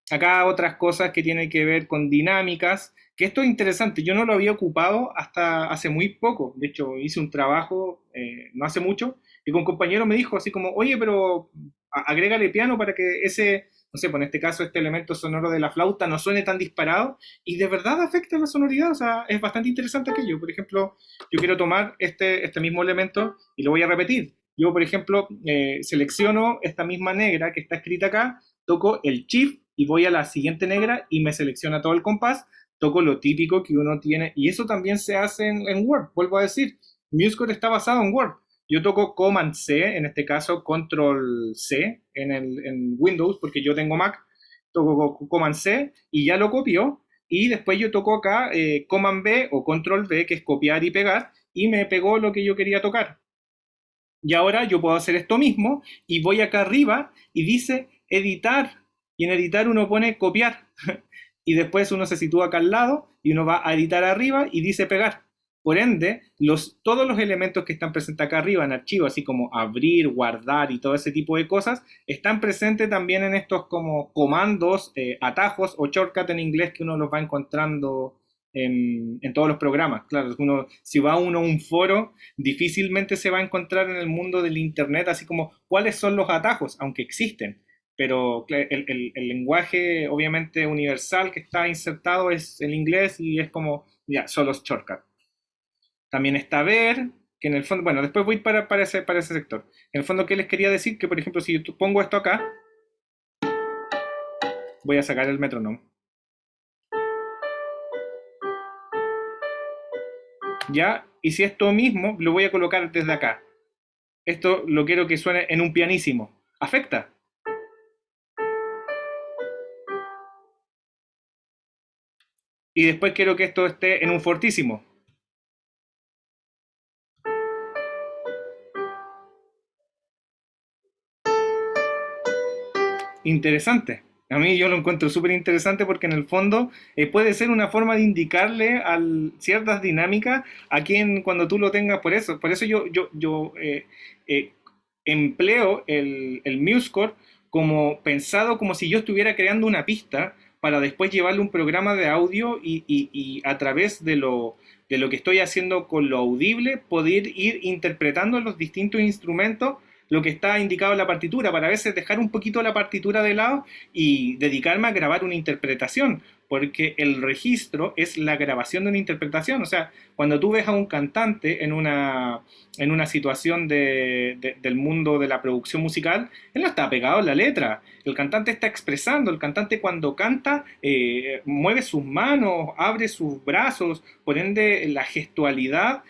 B: Acá otras cosas que tienen que ver con dinámicas, que esto es interesante, yo no lo había ocupado hasta hace muy poco, de hecho hice un trabajo no hace mucho, y con un compañero me dijo así como, oye, pero agrégale piano para que ese, no sé, pues en este caso este elemento sonoro de la flauta no suene tan disparado, y de verdad afecta la sonoridad, o sea, es bastante interesante aquello. Por ejemplo, yo quiero tomar este mismo elemento y lo voy a repetir. Yo, por ejemplo, selecciono esta misma negra que está escrita acá, toco el shift y voy a la siguiente negra y me selecciona todo el compás, toco lo típico que uno tiene, y eso también se hace en Word, vuelvo a decir, MuseCore está basado en Word. Yo toco Command C, en este caso Control C en Windows, porque yo tengo Mac, toco Command C y ya lo copio, y después yo toco acá Command B o Control V, que es copiar y pegar, y me pegó lo que yo quería tocar. Y ahora yo puedo hacer esto mismo y voy acá arriba y dice editar. Y en editar uno pone copiar. Y después uno se sitúa acá al lado y uno va a editar arriba y dice pegar. Por ende, todos los elementos que están presentes acá arriba en archivo, así como abrir, guardar y todo ese tipo de cosas, están presentes también en estos como comandos, atajos o shortcut en inglés que uno los va encontrando en todos los programas. Claro, si va uno a un foro, difícilmente se va a encontrar en el mundo del internet así como cuáles son los atajos, aunque existen. Pero el lenguaje obviamente universal que está insertado es el inglés y es como, ya, son los shortcuts. También está ver, que en el fondo, bueno, después voy para ese sector. En el fondo, ¿qué les quería decir? Que por ejemplo, si yo pongo esto acá, voy a sacar el metrónomo. ¿Ya? Y si esto mismo lo voy a colocar desde acá. Esto lo quiero que suene en un pianísimo. ¿Afecta? Y después quiero que esto esté en un fortísimo. Interesante. A mí yo lo encuentro súper interesante porque en el fondo puede ser una forma de indicarle ciertas dinámicas a quien cuando tú lo tengas. Por eso yo empleo el MuseScore como pensado como si yo estuviera creando una pista para después llevarle un programa de audio y a través de lo que estoy haciendo con lo audible poder ir interpretando los distintos instrumentos lo que está indicado en la partitura, para a veces dejar un poquito la partitura de lado y dedicarme a grabar una interpretación, porque el registro es la grabación de una interpretación. O sea, cuando tú ves a un cantante en una situación del mundo de la producción musical, él no está pegado a la letra, el cantante está expresando, el cantante cuando canta mueve sus manos, abre sus brazos, por ende la gestualidad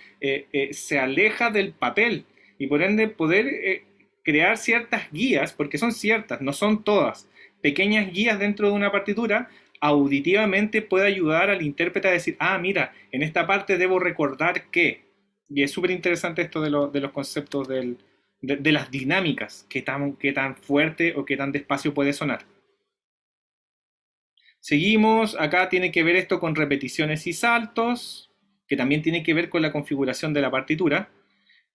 B: se aleja del papel y por ende poder crear ciertas guías, porque son ciertas, no son todas, pequeñas guías dentro de una partitura, auditivamente puede ayudar al intérprete a decir, ah, mira, en esta parte debo recordar que, y es súper interesante esto de los conceptos de las dinámicas, qué tan fuerte o qué tan despacio puede sonar. Seguimos, acá tiene que ver esto con repeticiones y saltos, que también tiene que ver con la configuración de la partitura.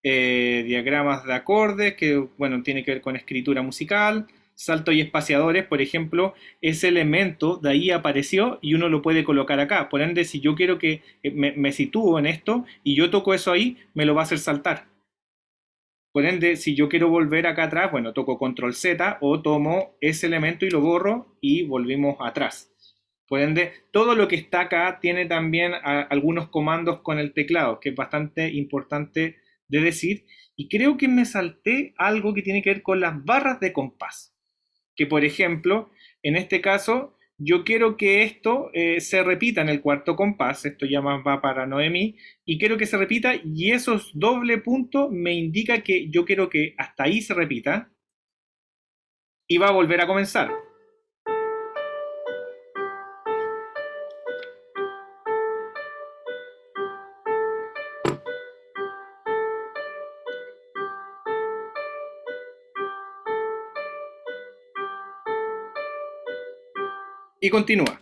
B: Diagramas de acordes, que bueno, tiene que ver con escritura musical, saltos y espaciadores, por ejemplo, ese elemento de ahí apareció y uno lo puede colocar acá. Por ende, si yo quiero que me sitúo en esto y yo toco eso ahí, me lo va a hacer saltar. Por ende, si yo quiero volver acá atrás, bueno, toco control Z o tomo ese elemento y lo borro y volvimos atrás. Por ende, todo lo que está acá tiene también algunos comandos con el teclado, que es bastante importante de decir. Y creo que me salté algo que tiene que ver con las barras de compás. Que por ejemplo, en este caso, yo quiero que esto se repita en el cuarto compás, esto ya más va para Noemí, y quiero que se repita y esos doble puntos me indica que yo quiero que hasta ahí se repita y va a volver a comenzar. Y continúa.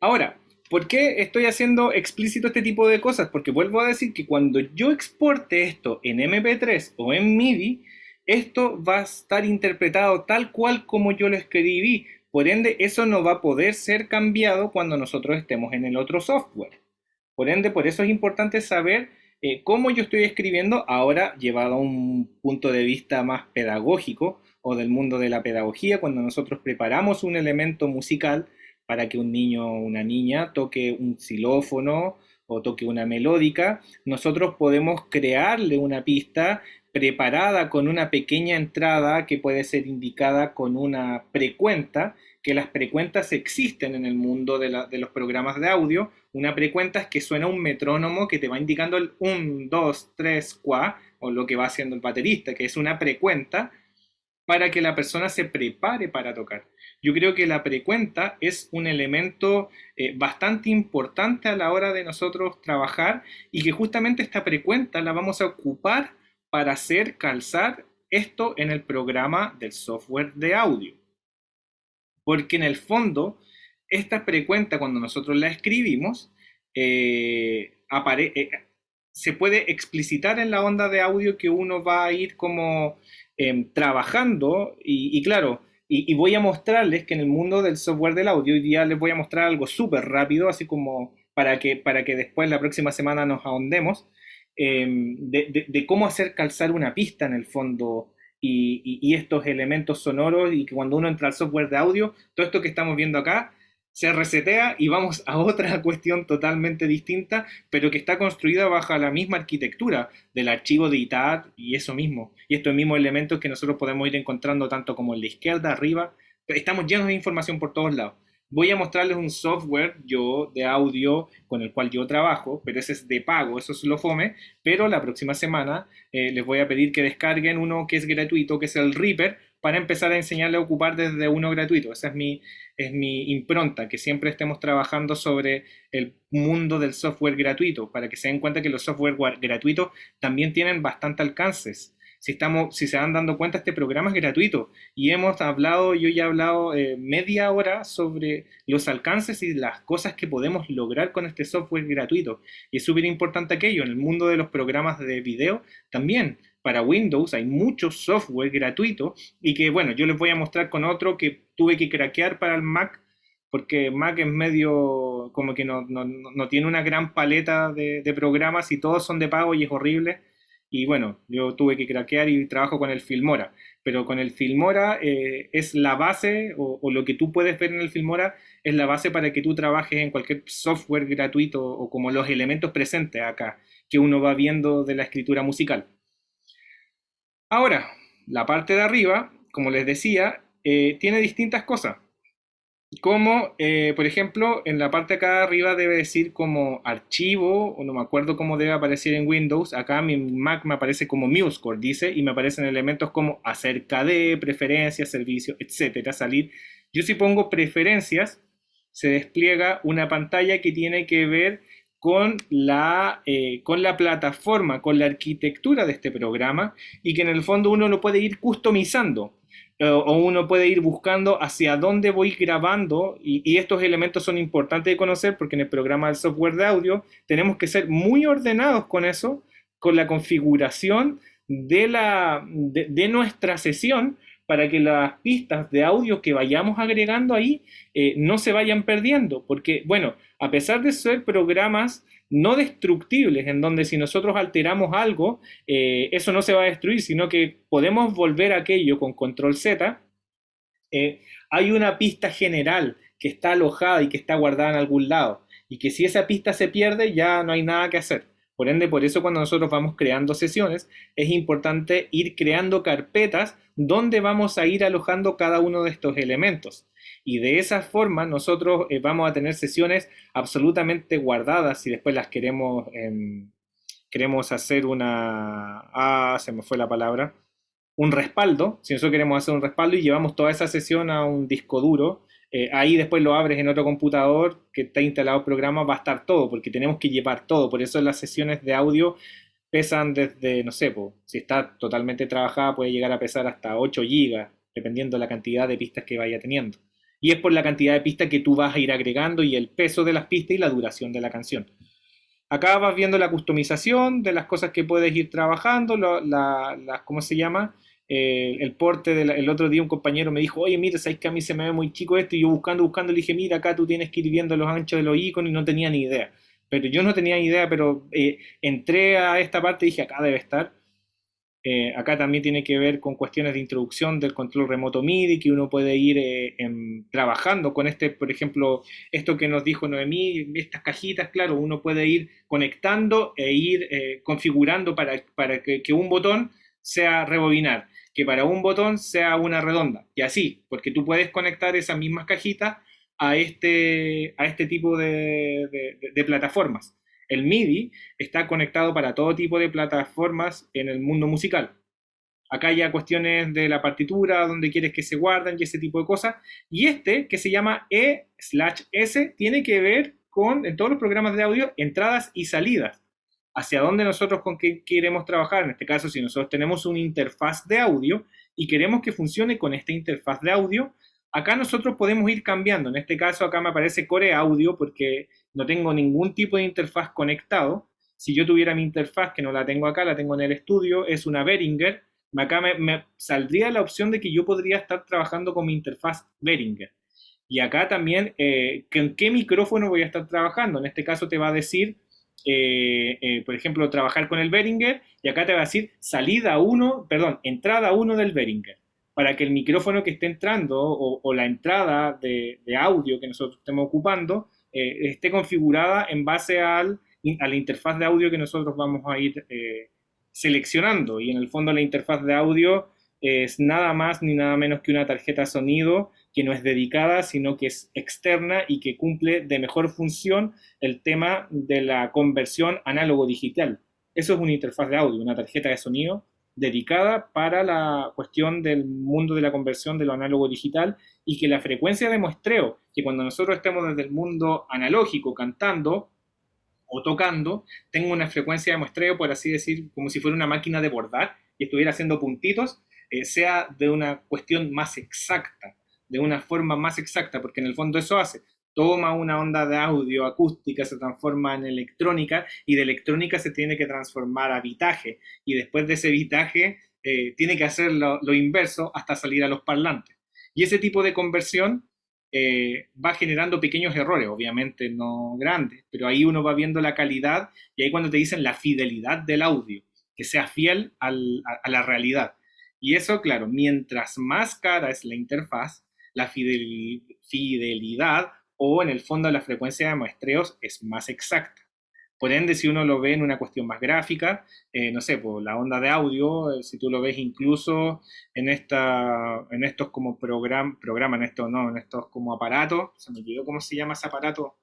B: Ahora, ¿por qué estoy haciendo explícito este tipo de cosas? Porque vuelvo a decir que cuando yo exporte esto en MP3 o en MIDI, esto va a estar interpretado tal cual como yo lo escribí, Por ende, eso no va a poder ser cambiado cuando nosotros estemos en el otro software. Por ende, por eso es importante saber cómo yo estoy escribiendo ahora llevado a un punto de vista más pedagógico o del mundo de la pedagogía, cuando nosotros preparamos un elemento musical para que un niño o una niña toque un xilófono o toque una melódica, nosotros podemos crearle una pista preparada con una pequeña entrada que puede ser indicada con una precuenta, que las precuentas existen en el mundo de los programas de audio. Una precuenta es que suena un metrónomo que te va indicando el 1, 2, 3, 4, o lo que va haciendo el baterista, que es una precuenta para que la persona se prepare para tocar. Yo creo que la precuenta es un elemento bastante importante a la hora de nosotros trabajar y que justamente esta precuenta la vamos a ocupar para hacer calzar esto en el programa del software de audio. Porque en el fondo, esta precuenta cuando nosotros la escribimos, se puede explicitar en la onda de audio que uno va a ir como trabajando y claro, y voy a mostrarles que en el mundo del software del audio, hoy día les voy a mostrar algo súper rápido, así como para que después la próxima semana nos ahondemos, de cómo hacer calzar una pista en el fondo y estos elementos sonoros y que cuando uno entra al software de audio, todo esto que estamos viendo acá se resetea y vamos a otra cuestión totalmente distinta, pero que está construida bajo la misma arquitectura del archivo de ITAT y eso mismo, y estos mismos elementos que nosotros podemos ir encontrando tanto como en la izquierda, arriba, estamos llenos de información por todos lados. Voy a mostrarles un software yo de audio con el cual yo trabajo, pero ese es de pago, eso es lo fome, pero la próxima semana les voy a pedir que descarguen uno que es gratuito, que es el Reaper, para empezar a enseñarle a ocupar desde uno gratuito. Esa es mi impronta, que siempre estemos trabajando sobre el mundo del software gratuito, para que se den cuenta que los software gratuitos también tienen bastante alcances. Si se van dando cuenta, este programa es gratuito y yo ya he hablado media hora sobre los alcances y las cosas que podemos lograr con este software gratuito. Y es súper importante aquello, en el mundo de los programas de video también. Para Windows hay mucho software gratuito y que, bueno, yo les voy a mostrar con otro que tuve que craquear para el Mac, porque Mac es medio, como que no tiene una gran paleta de programas y todos son de pago y es horrible. Y bueno, yo tuve que craquear y trabajo con el Filmora, pero con el Filmora es la base, o lo que tú puedes ver en el Filmora es la base para que tú trabajes en cualquier software gratuito o como los elementos presentes acá, que uno va viendo de la escritura musical. Ahora, la parte de arriba, como les decía, tiene distintas cosas. Como, por ejemplo, en la parte acá arriba debe decir como archivo, o no me acuerdo cómo debe aparecer en Windows. Acá mi Mac me aparece como MuseScore, dice, y me aparecen elementos como acerca de, preferencias, servicios, etcétera, salir. Yo si pongo preferencias, se despliega una pantalla que tiene que ver con la plataforma, con la arquitectura de este programa, y que en el fondo uno lo puede ir customizando o uno puede ir buscando hacia dónde voy grabando y estos elementos son importantes de conocer porque en el programa del software de audio tenemos que ser muy ordenados con eso, con la configuración de nuestra sesión para que las pistas de audio que vayamos agregando ahí no se vayan perdiendo, porque bueno, a pesar de ser programas no destructibles, en donde si nosotros alteramos algo, eso no se va a destruir, sino que podemos volver a aquello con control Z. Hay una pista general que está alojada y que está guardada en algún lado, y que si esa pista se pierde ya no hay nada que hacer. Por ende, por eso cuando nosotros vamos creando sesiones, es importante ir creando carpetas donde vamos a ir alojando cada uno de estos elementos. Y de esa forma nosotros vamos a tener sesiones absolutamente guardadas y después las queremos hacer se me fue la palabra, un respaldo. Si nosotros queremos hacer un respaldo y llevamos toda esa sesión a un disco duro, ahí después lo abres en otro computador que está instalado el programa, va a estar todo, porque tenemos que llevar todo. Por eso las sesiones de audio pesan desde, no sé, si está totalmente trabajada puede llegar a pesar hasta 8 gigas, dependiendo de la cantidad de pistas que vaya teniendo. Y es por la cantidad de pistas que tú vas a ir agregando y el peso de las pistas y la duración de la canción. Acá vas viendo la customización de las cosas que puedes ir trabajando, ¿cómo se llama? el porte el otro día un compañero me dijo, oye, mira, sabes que a mí se me ve muy chico esto, y yo buscando, le dije, mira, acá tú tienes que ir viendo los anchos de los iconos, y no tenía ni idea. Pero yo no tenía idea, pero entré a esta parte y dije, acá debe estar. Acá también tiene que ver con cuestiones de introducción del control remoto MIDI, que uno puede ir trabajando con este, por ejemplo, esto que nos dijo Noemí, estas cajitas, claro, uno puede ir conectando e ir configurando para que un botón sea rebobinar, que para un botón sea una redonda, y así, porque tú puedes conectar esas mismas cajitas a este tipo de plataformas. El MIDI está conectado para todo tipo de plataformas en el mundo musical. Acá ya cuestiones de la partitura, donde quieres que se guarden y ese tipo de cosas. Y este, que se llama E/S, tiene que ver con, en todos los programas de audio, entradas y salidas. Hacia dónde nosotros con qué queremos trabajar. En este caso, si nosotros tenemos una interfaz de audio y queremos que funcione con esta interfaz de audio, acá nosotros podemos ir cambiando. En este caso, acá me aparece Core Audio porque no tengo ningún tipo de interfaz conectado. Si yo tuviera mi interfaz, que no la tengo acá, la tengo en el estudio, es una Behringer, acá me saldría la opción de que yo podría estar trabajando con mi interfaz Behringer. Y acá también, ¿con qué micrófono voy a estar trabajando? En este caso te va a decir, por ejemplo, trabajar con el Behringer, y acá te va a decir entrada 1 del Behringer, para que el micrófono que esté entrando o la entrada de audio que nosotros estemos ocupando esté configurada en base a la interfaz de audio que nosotros vamos a ir seleccionando. Y en el fondo la interfaz de audio es nada más ni nada menos que una tarjeta sonido que no es dedicada, sino que es externa y que cumple de mejor función el tema de la conversión análogo-digital. Eso es una interfaz de audio, una tarjeta de sonido dedicada para la cuestión del mundo de la conversión de lo análogo-digital, y que la frecuencia de muestreo, que cuando nosotros estemos desde el mundo analógico cantando o tocando, tenga una frecuencia de muestreo, por así decir, como si fuera una máquina de bordar y estuviera haciendo puntitos, sea de una cuestión más exacta, de una forma más exacta, porque en el fondo eso hace. Toma una onda de audio acústica, se transforma en electrónica, y de electrónica se tiene que transformar a bitaje, y después de ese bitaje tiene que hacer lo inverso hasta salir a los parlantes. Y ese tipo de conversión va generando pequeños errores, obviamente no grandes, pero ahí uno va viendo la calidad, y ahí cuando te dicen la fidelidad del audio, que sea fiel a la realidad. Y eso, claro, mientras más cara es la interfaz, la fidelidad o en el fondo la frecuencia de muestreos es más exacta. Por ende, si uno lo ve en una cuestión más gráfica, no sé, por la onda de audio, si tú lo ves incluso en estos como en estos como aparatos, se me olvidó cómo se llama ese aparato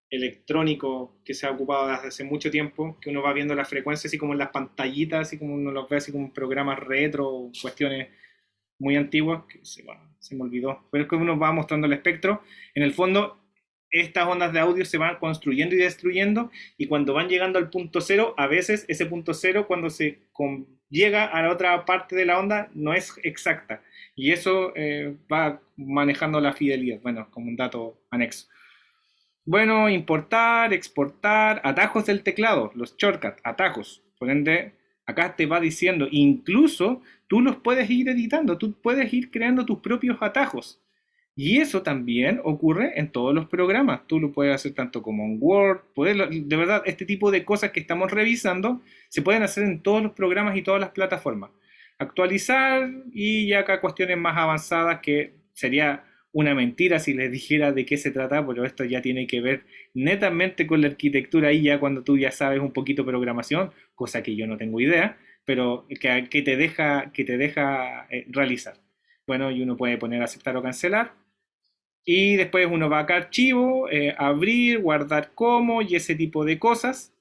B: electrónico que se ha ocupado desde hace mucho tiempo, que uno va viendo las frecuencias así como en las pantallitas, así como uno los ve así como programas retro, cuestiones muy antiguas, que se me olvidó, pero es que uno va mostrando el espectro. En el fondo, estas ondas de audio se van construyendo y destruyendo, y cuando van llegando al punto cero, a veces ese punto cero, cuando llega a la otra parte de la onda, no es exacta, y eso va manejando la fidelidad, bueno, como un dato anexo. Bueno, importar, exportar, atajos del teclado, los shortcuts, atajos. Por ende, acá te va diciendo, incluso tú los puedes ir editando, tú puedes ir creando tus propios atajos. Y eso también ocurre en todos los programas. Tú lo puedes hacer tanto como en Word. De verdad, este tipo de cosas que estamos revisando se pueden hacer en todos los programas y todas las plataformas. Actualizar, y ya acá cuestiones más avanzadas que sería una mentira si les dijera de qué se trata, pero esto ya tiene que ver netamente con la arquitectura, y ya cuando tú ya sabes un poquito de programación, cosa que yo no tengo idea, pero que te deja realizar. Bueno, y uno puede poner aceptar o cancelar, y después uno va acá a archivo, abrir, guardar como y ese tipo de cosas,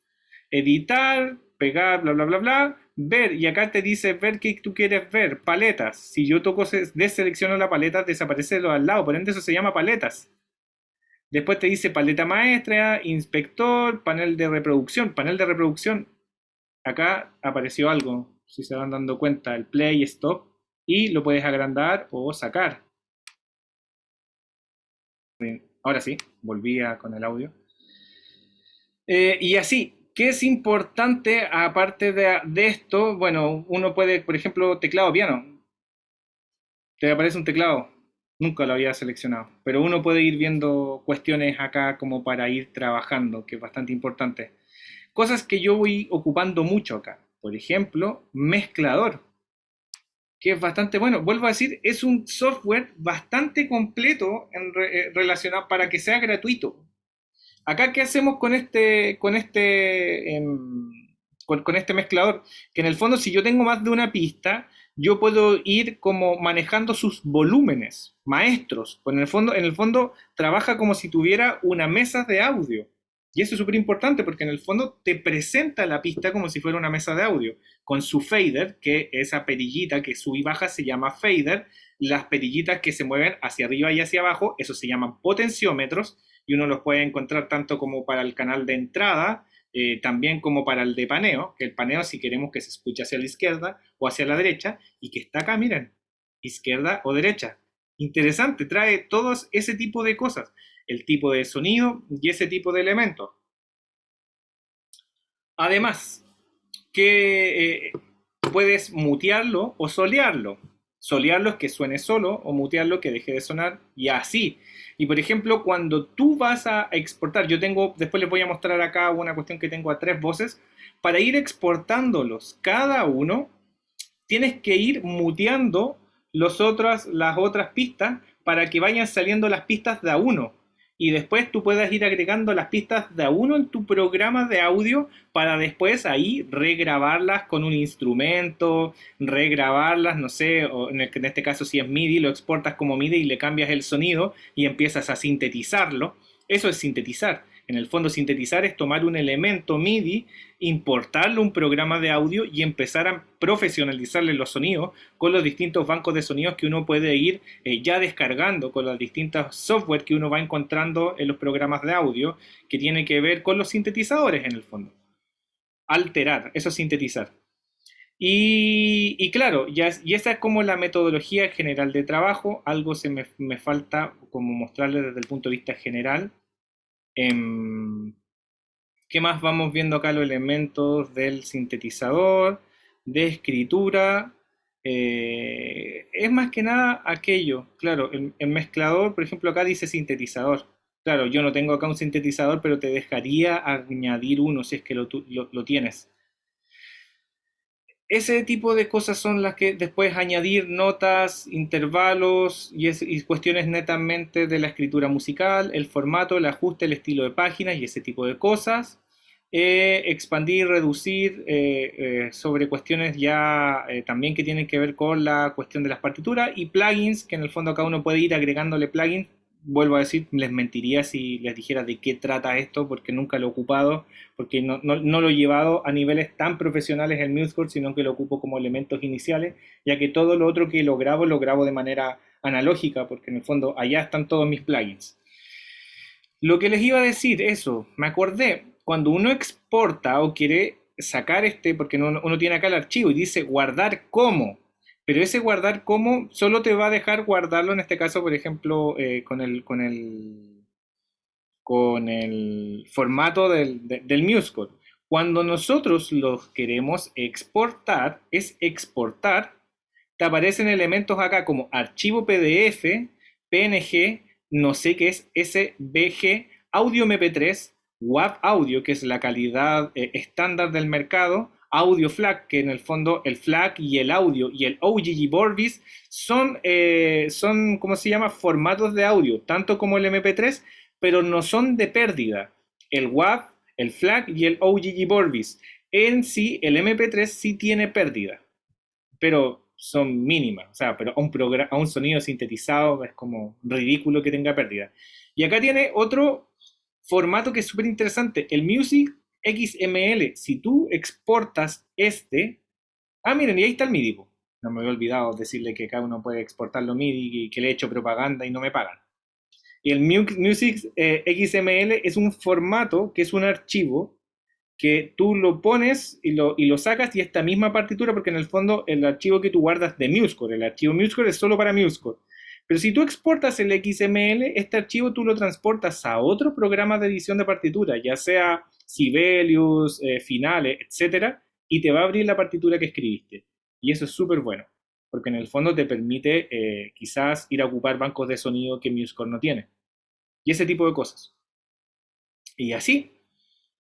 B: editar, pegar, bla, bla, bla, bla, ver, y acá te dice ver qué tú quieres ver, paletas. Si yo toco, deselecciono la paleta, desaparece lo al lado, por ende eso se llama paletas. Después te dice paleta maestra, inspector, panel de reproducción. Panel de reproducción, acá apareció algo, si se van dando cuenta, el play, stop, y lo puedes agrandar o sacar. Ahora sí, volví con el audio. Y así, ¿Qué es importante aparte de esto? Bueno, uno puede, por ejemplo, teclado piano. Te aparece un teclado. Nunca lo había seleccionado. Pero uno puede ir viendo cuestiones acá como para ir trabajando, que es bastante importante. Cosas que yo voy ocupando mucho acá. Por ejemplo, mezclador, que es bastante bueno. Vuelvo a decir, es un software bastante completo relacionado para que sea gratuito. Acá, ¿qué hacemos con este mezclador? Que en el fondo, si yo tengo más de una pista, yo puedo ir como manejando sus volúmenes, maestros. Pues en el fondo trabaja como si tuviera una mesa de audio. Y eso es súper importante porque en el fondo te presenta la pista como si fuera una mesa de audio, con su fader, que esa perillita que sube y baja se llama fader, las perillitas que se mueven hacia arriba y hacia abajo, eso se llaman potenciómetros, y uno los puede encontrar tanto como para el canal de entrada, también como para el de paneo, que el paneo si queremos que se escuche hacia la izquierda o hacia la derecha, y que está acá, miren, izquierda o derecha. Interesante, trae todos ese tipo de cosas, el tipo de sonido y ese tipo de elementos. Además, que puedes mutearlo o solearlo. Solearlo es que suene solo o mutearlo que deje de sonar y así. Y por ejemplo, cuando tú vas a exportar, después les voy a mostrar acá una cuestión que tengo a 3 voces, para ir exportándolos cada uno, tienes que ir muteando las otras pistas para que vayan saliendo las pistas de a uno. Y después tú puedas ir agregando las pistas de a uno en tu programa de audio para después ahí regrabarlas con un instrumento, regrabarlas, no sé, o en este caso si es MIDI, lo exportas como MIDI y le cambias el sonido y empiezas a sintetizarlo. Eso es sintetizar. En el fondo, sintetizar es tomar un elemento MIDI, importarlo a un programa de audio y empezar a profesionalizarle los sonidos con los distintos bancos de sonidos que uno puede ir ya descargando, con los distintos software que uno va encontrando en los programas de audio, que tiene que ver con los sintetizadores en el fondo. Alterar, eso es sintetizar. Y claro, y esa es como la metodología general de trabajo. Algo me falta como mostrarles desde el punto de vista general. ¿Qué más vamos viendo acá? Los elementos del sintetizador, de escritura. Es más que nada aquello. Claro, el mezclador, por ejemplo, acá dice sintetizador. Claro, yo no tengo acá un sintetizador, pero te dejaría añadir uno si es que lo tienes. Ese tipo de cosas son las que después añadir notas, intervalos y cuestiones netamente de la escritura musical, el formato, el ajuste, el estilo de páginas y ese tipo de cosas. Expandir, reducir sobre cuestiones ya también que tienen que ver con la cuestión de las partituras y plugins, que en el fondo cada uno puede ir agregándole plugins. Vuelvo a decir, les mentiría si les dijera de qué trata esto, porque nunca lo he ocupado, porque no lo he llevado a niveles tan profesionales el MuseScore, sino que lo ocupo como elementos iniciales, ya que todo lo otro que lo grabo de manera analógica, porque en el fondo allá están todos mis plugins. Lo que les iba a decir, eso, me acordé, cuando uno exporta o quiere sacar porque uno tiene acá el archivo y dice guardar como, pero ese guardar como solo te va a dejar guardarlo en este caso, por ejemplo, con el formato del MuseCode. Cuando nosotros los queremos exportar, es exportar, te aparecen elementos acá como archivo PDF, PNG, no sé qué es SVG, audio MP3, WAV audio, que es la calidad estándar del mercado, audio FLAC, que en el fondo el FLAC y el audio y el OGG Vorbis son, ¿cómo se llama? Formatos de audio, tanto como el MP3, pero no son de pérdida. El WAV, el FLAC y el OGG Vorbis. En sí, el MP3 sí tiene pérdida, pero son mínimas. O sea, pero a un sonido sintetizado es como ridículo que tenga pérdida. Y acá tiene otro formato que es súper interesante, el Music XML. Si tú exportas miren, y ahí está el MIDI. No me había olvidado decirle que cada uno puede exportarlo MIDI y que le he hecho propaganda y no me pagan. Y el Music XML es un formato que es un archivo que tú lo pones y lo sacas y esta misma partitura, porque en el fondo el archivo que tú guardas de MuseScore, el archivo MuseScore es solo para MuseScore. Pero si tú exportas el XML, este archivo tú lo transportas a otro programa de edición de partitura, ya sea Sibelius, finales, etcétera, y te va a abrir la partitura que escribiste. Y eso es súper bueno, porque en el fondo te permite quizás ir a ocupar bancos de sonido que MuseScore no tiene. Y ese tipo de cosas. Y así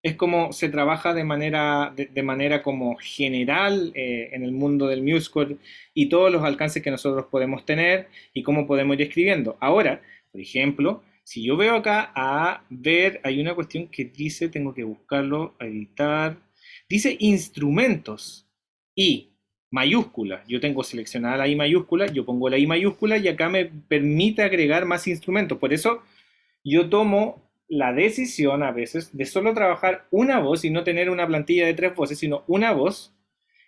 B: es como se trabaja de manera como general en el mundo del MuseScore y todos los alcances que nosotros podemos tener y cómo podemos ir escribiendo. Ahora, por ejemplo, si yo veo acá a ver, hay una cuestión que dice, tengo que buscarlo, editar, dice instrumentos y mayúscula. Yo tengo seleccionada la I mayúscula, yo pongo la I mayúscula y acá me permite agregar más instrumentos. Por eso yo tomo la decisión a veces de solo trabajar una voz y no tener una plantilla de 3 voces, sino una voz,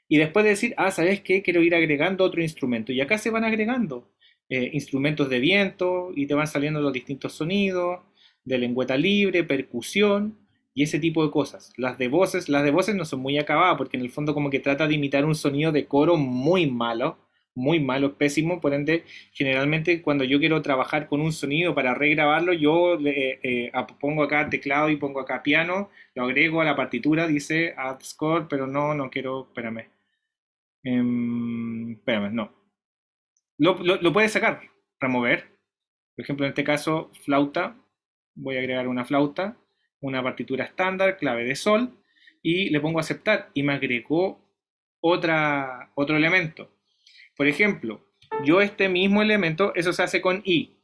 B: y después decir, ¿sabes qué? Quiero ir agregando otro instrumento. Y acá se van agregando instrumentos de viento y te van saliendo los distintos sonidos, de lengüeta libre, percusión y ese tipo de cosas. Las de voces no son muy acabadas porque en el fondo como que trata de imitar un sonido de coro muy malo, pésimo, por ende, generalmente cuando yo quiero trabajar con un sonido para regrabarlo, yo pongo acá teclado y pongo acá piano, lo agrego a la partitura, dice add score, pero no quiero, espérame. Espérame, no. Lo puedes sacar, remover. Por ejemplo, en este caso, flauta, voy a agregar una flauta, una partitura estándar, clave de sol, y le pongo aceptar, y me agregó otro elemento. Por ejemplo, yo este mismo elemento, eso se hace con I.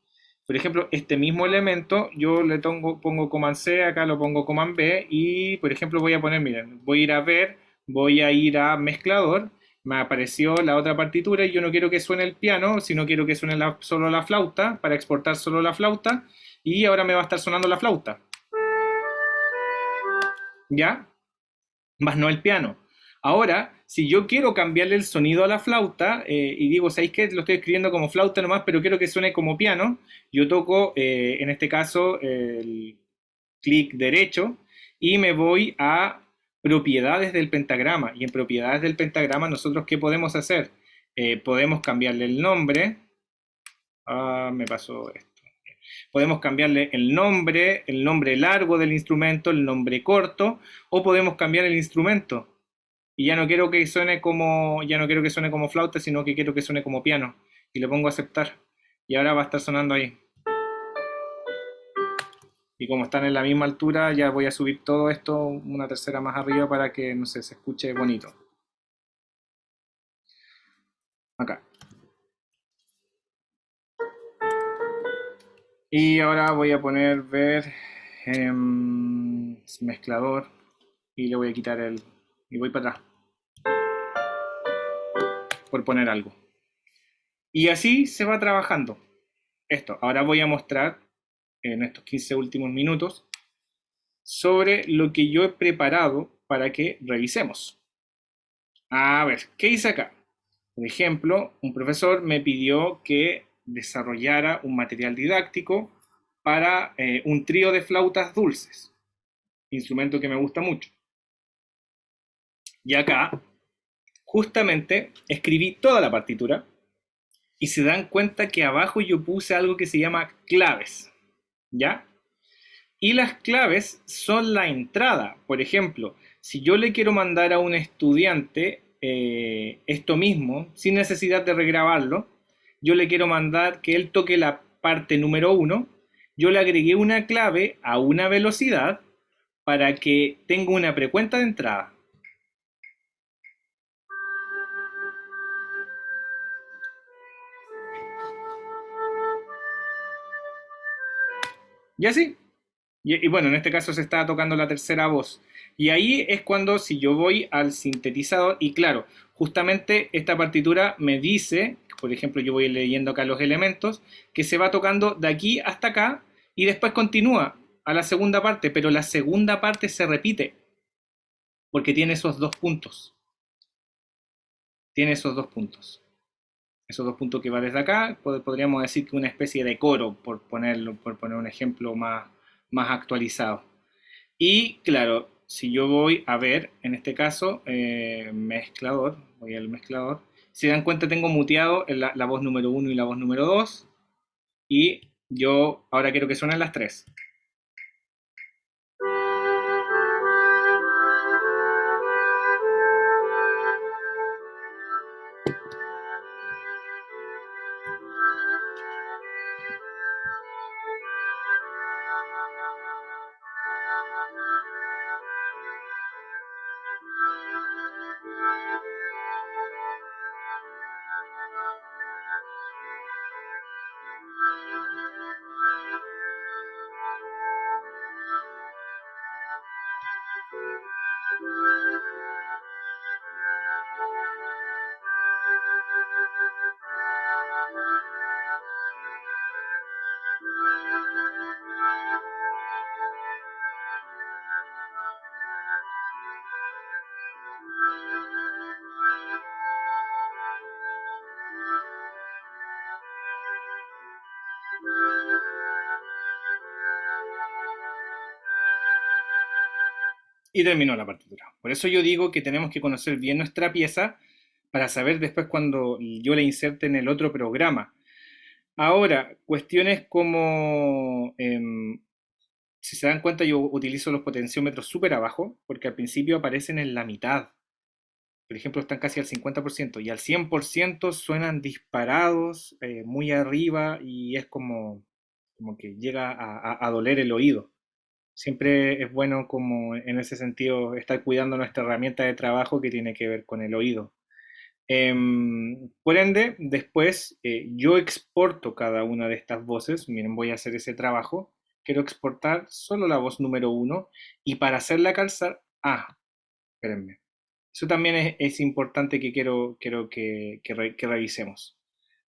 B: Por ejemplo, este mismo elemento, yo le pongo Command C, acá lo pongo Command B, y por ejemplo voy a poner, miren, voy a ir a ver, voy a ir a mezclador, me apareció la otra partitura y yo no quiero que suene el piano, sino quiero que suene solo la flauta, para exportar solo la flauta, y ahora me va a estar sonando la flauta. ¿Ya? Más no el piano. Ahora, si yo quiero cambiarle el sonido a la flauta y digo, ¿sabéis qué? Lo estoy escribiendo como flauta nomás, pero quiero que suene como piano, yo toco, en este caso, el clic derecho y me voy a propiedades del pentagrama. Y en propiedades del pentagrama, nosotros, ¿qué podemos hacer? Podemos cambiarle el nombre. Me pasó esto. Podemos cambiarle el nombre largo del instrumento, el nombre corto, o podemos cambiar el instrumento. Y ya no quiero que suene como flauta, sino que quiero que suene como piano. Y le pongo a aceptar. Y ahora va a estar sonando ahí. Y como están en la misma altura, ya voy a subir todo esto una tercera más arriba para que, no sé, se escuche bonito. Acá. Y ahora voy a poner mezclador y le voy a quitar y voy para atrás por poner algo. Y así se va trabajando esto. Ahora voy a mostrar en estos 15 últimos minutos sobre lo que yo he preparado para que revisemos. A ver, ¿qué hice acá? Por ejemplo, un profesor me pidió que desarrollara un material didáctico para un trío de flautas dulces, instrumento que me gusta mucho. Y acá, justamente, escribí toda la partitura y se dan cuenta que abajo yo puse algo que se llama claves, ¿ya? Y las claves son la entrada. Por ejemplo, si yo le quiero mandar a un estudiante esto mismo, sin necesidad de regrabarlo, yo le quiero mandar que él toque la parte número 1, yo le agregué una clave a una velocidad para que tenga una precuenta de entrada. Y así. Y bueno, en este caso se está tocando la tercera voz. Y ahí es cuando, si yo voy al sintetizador, y claro, justamente esta partitura me dice, por ejemplo, yo voy leyendo acá los elementos, que se va tocando de aquí hasta acá y después continúa a la segunda parte, pero la segunda parte se repite porque tiene esos dos puntos. Tiene esos dos puntos. Esos dos puntos que va desde acá, podríamos decir que una especie de coro, por poner un ejemplo más actualizado. Y claro, si yo voy a ver, en este caso, mezclador, voy al mezclador, si dan cuenta tengo muteado la voz número 1 y la voz número 2, y yo ahora quiero que suenen las 3. Y terminó la partitura. Por eso yo digo que tenemos que conocer bien nuestra pieza para saber después cuando yo la inserte en el otro programa. Ahora, cuestiones como, si se dan cuenta, yo utilizo los potenciómetros súper abajo, porque al principio aparecen en la mitad. Por ejemplo, están casi al 50% y al 100% suenan disparados, muy arriba, y es como que llega a doler el oído. Siempre es bueno como en ese sentido estar cuidando nuestra herramienta de trabajo que tiene que ver con el oído. Por ende, después yo exporto cada una de estas voces. Miren, voy a hacer ese trabajo. Quiero exportar solo la voz número uno y para hacerla calzar, espérenme. Eso también es importante que quiero que revisemos.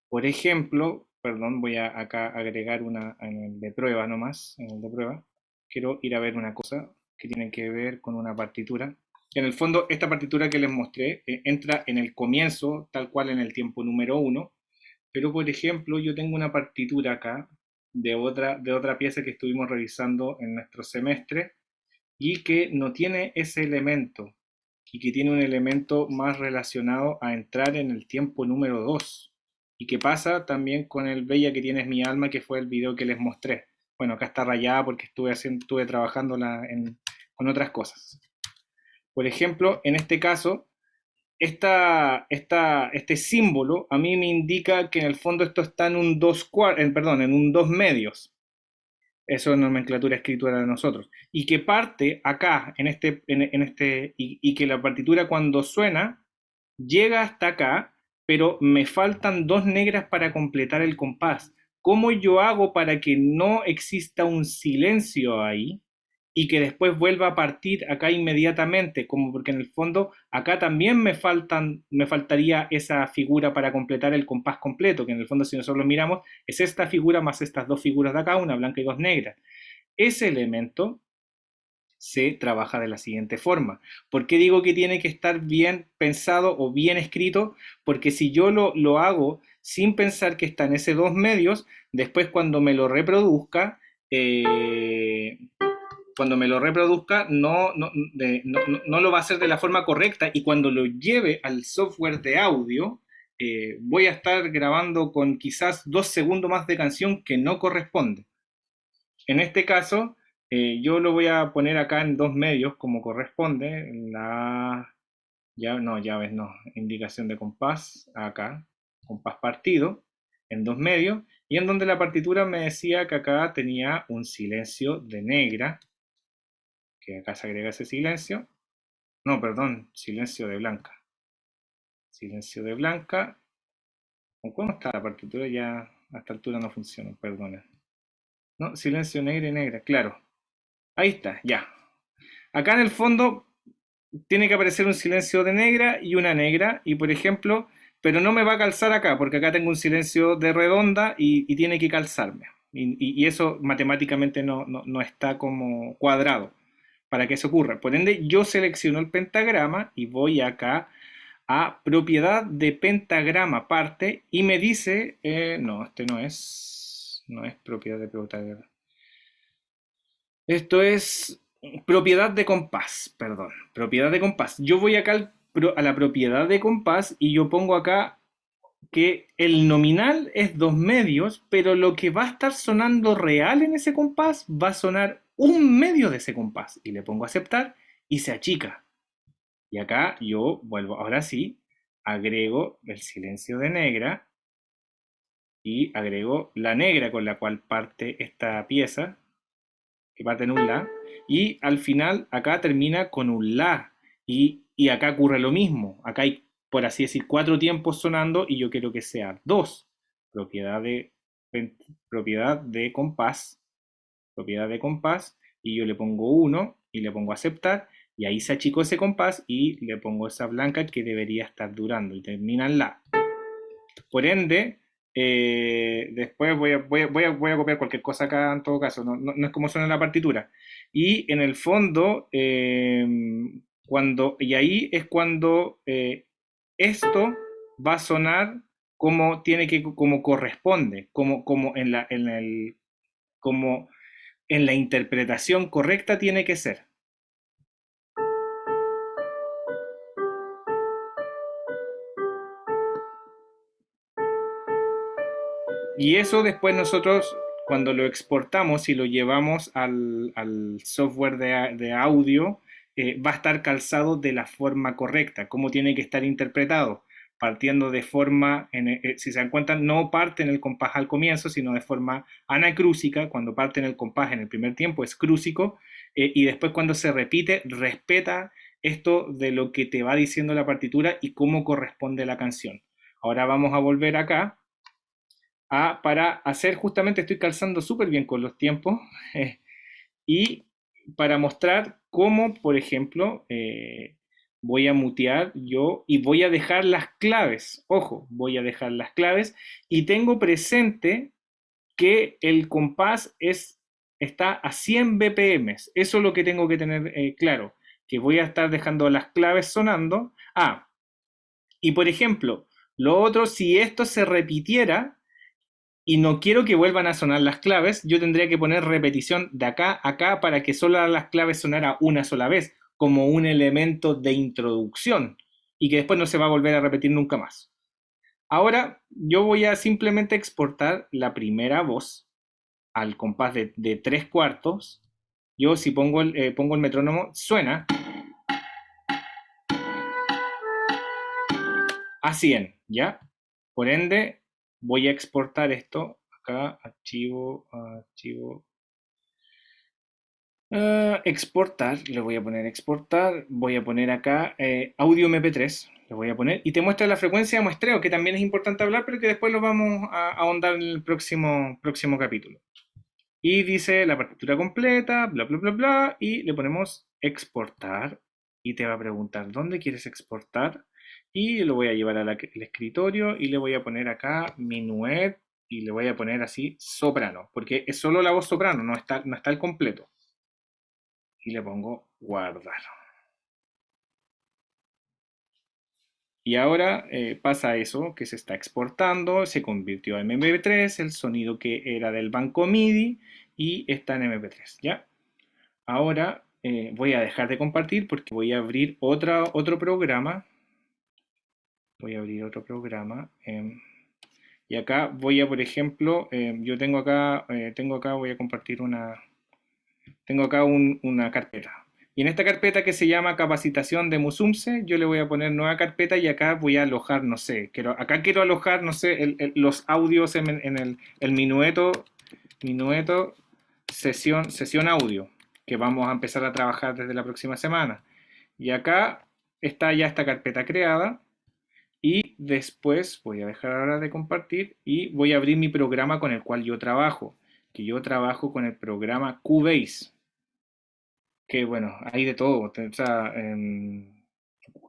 B: Por ejemplo, perdón, voy a acá agregar una en el de prueba nomás, en el de prueba. Quiero ir a ver una cosa que tiene que ver con una partitura. En el fondo, esta partitura que les mostré entra en el comienzo, tal cual en el tiempo número uno, pero por ejemplo, yo tengo una partitura acá de otra pieza que estuvimos revisando en nuestro semestre y que no tiene ese elemento y que tiene un elemento más relacionado a entrar en el tiempo número 2 y que pasa también con el Bella que tienes mi alma, que fue el video que les mostré. Bueno, acá está rayada porque estuve trabajando con otras cosas. Por ejemplo, en este caso, este símbolo a mí me indica que en el fondo esto está en un 2 perdón, en un 2 medios. Eso es nomenclatura escritura de nosotros. Y que parte acá, y que la partitura cuando suena, llega hasta acá, pero me faltan dos negras para completar el compás. ¿Cómo yo hago para que no exista un silencio ahí y que después vuelva a partir acá inmediatamente? Como porque en el fondo acá también me faltaría esa figura para completar el compás completo, que en el fondo si nosotros lo miramos es esta figura más estas dos figuras de acá, una blanca y dos negras. Ese elemento se trabaja de la siguiente forma. ¿Por qué digo que tiene que estar bien pensado o bien escrito? Porque si yo lo hago sin pensar que está en ese dos medios, después cuando me lo reproduzca, no lo va a hacer de la forma correcta, y cuando lo lleve al software de audio, voy a estar grabando con quizás 2 segundos más de canción que no corresponde. En este caso, yo lo voy a poner acá en dos medios como corresponde. Llaves no, indicación de compás, acá, compás partido, en dos medios, y en donde la partitura me decía que acá tenía un silencio de negra, que acá se agrega ese silencio. No, perdón, silencio de blanca. Silencio de blanca. ¿Cómo está la partitura? Ya a esta altura no funciona, perdona. No, silencio negra y negra, claro. Ahí está, ya. Acá en el fondo tiene que aparecer un silencio de negra y una negra, y por ejemplo, pero no me va a calzar acá, porque acá tengo un silencio de redonda y tiene que calzarme. Y eso matemáticamente no está como cuadrado para que eso ocurra. Por ende, yo selecciono el pentagrama y voy acá a propiedad de pentagrama parte y me dice, no, este no es propiedad de pentagrama. Esto es propiedad de compás, perdón, propiedad de compás. Yo voy acá a la propiedad de compás y yo pongo acá que el nominal es dos medios, pero lo que va a estar sonando real en ese compás va a sonar un medio de ese compás. Y le pongo aceptar y se achica. Y acá yo vuelvo, ahora sí, agrego el silencio de negra y agrego la negra con la cual parte esta pieza. que parte en un la, y al final acá termina con un la, y acá ocurre lo mismo, acá hay, por así decir, 4 tiempos sonando, y yo quiero que sea 2, propiedad de, propiedad de compás, propiedad de compás, y yo le pongo 1, y le pongo aceptar, y ahí se achicó ese compás, y le pongo esa blanca que debería estar durando, y termina en la. Por ende, después voy a copiar cualquier cosa acá en todo caso, no es como suena la partitura. Y en el fondo, y ahí es cuando esto va a sonar como tiene que, como corresponde, como en la interpretación correcta tiene que ser. Y eso después nosotros, cuando lo exportamos y lo llevamos al software de audio, va a estar calzado de la forma correcta, cómo tiene que estar interpretado, partiendo de forma, si se dan cuenta, no parte en el compás al comienzo, sino de forma anacrúsica. Cuando parte en el compás en el primer tiempo es crúsico, y después cuando se repite, respeta esto de lo que te va diciendo la partitura y cómo corresponde la canción. Ahora vamos a volver acá para hacer, justamente estoy calzando súper bien con los tiempos, y para mostrar cómo, por ejemplo, voy a mutear yo y voy a dejar las claves. Ojo, voy a dejar las claves y tengo presente que el compás está a 100 BPM. Eso es lo que tengo que tener claro, que voy a estar dejando las claves sonando. Y por ejemplo, lo otro, si esto se repitiera, y no quiero que vuelvan a sonar las claves, yo tendría que poner repetición de acá a acá para que solo las claves sonara una sola vez, como un elemento de introducción, y que después no se va a volver a repetir nunca más. Ahora yo voy a simplemente exportar la primera voz al compás de 3/4. Yo si pongo el metrónomo, suena a 100, ¿ya? Por ende, voy a exportar esto acá, archivo, exportar, le voy a poner exportar, voy a poner acá audio MP3, le voy a poner, y te muestra la frecuencia de muestreo, que también es importante hablar, pero que después lo vamos a ahondar en el próximo capítulo. Y dice la partitura completa, bla, bla, bla, bla, y le ponemos exportar, y te va a preguntar, ¿dónde quieres exportar? Y lo voy a llevar al escritorio, y le voy a poner acá minuet, y le voy a poner así soprano, porque es solo la voz soprano, no está el completo. Y le pongo guardar. Y ahora pasa eso, que se está exportando, se convirtió en MP3, el sonido que era del banco MIDI, y está en MP3, ¿ya? Ahora voy a dejar de compartir porque voy a abrir otro programa. Voy a abrir otro programa. Y acá voy a, por ejemplo, yo tengo acá, voy a compartir tengo acá una carpeta. Y en esta carpeta que se llama capacitación de Musumce, yo le voy a poner nueva carpeta y acá voy a alojar, no sé, acá quiero alojar, no sé, los audios en el minueto sesión audio, que vamos a empezar a trabajar desde la próxima semana. Y acá está ya esta carpeta creada. Y después voy a dejar ahora de compartir y voy a abrir mi programa con el cual yo trabajo, que yo trabajo con el programa Cubase, que bueno, hay de todo, o sea,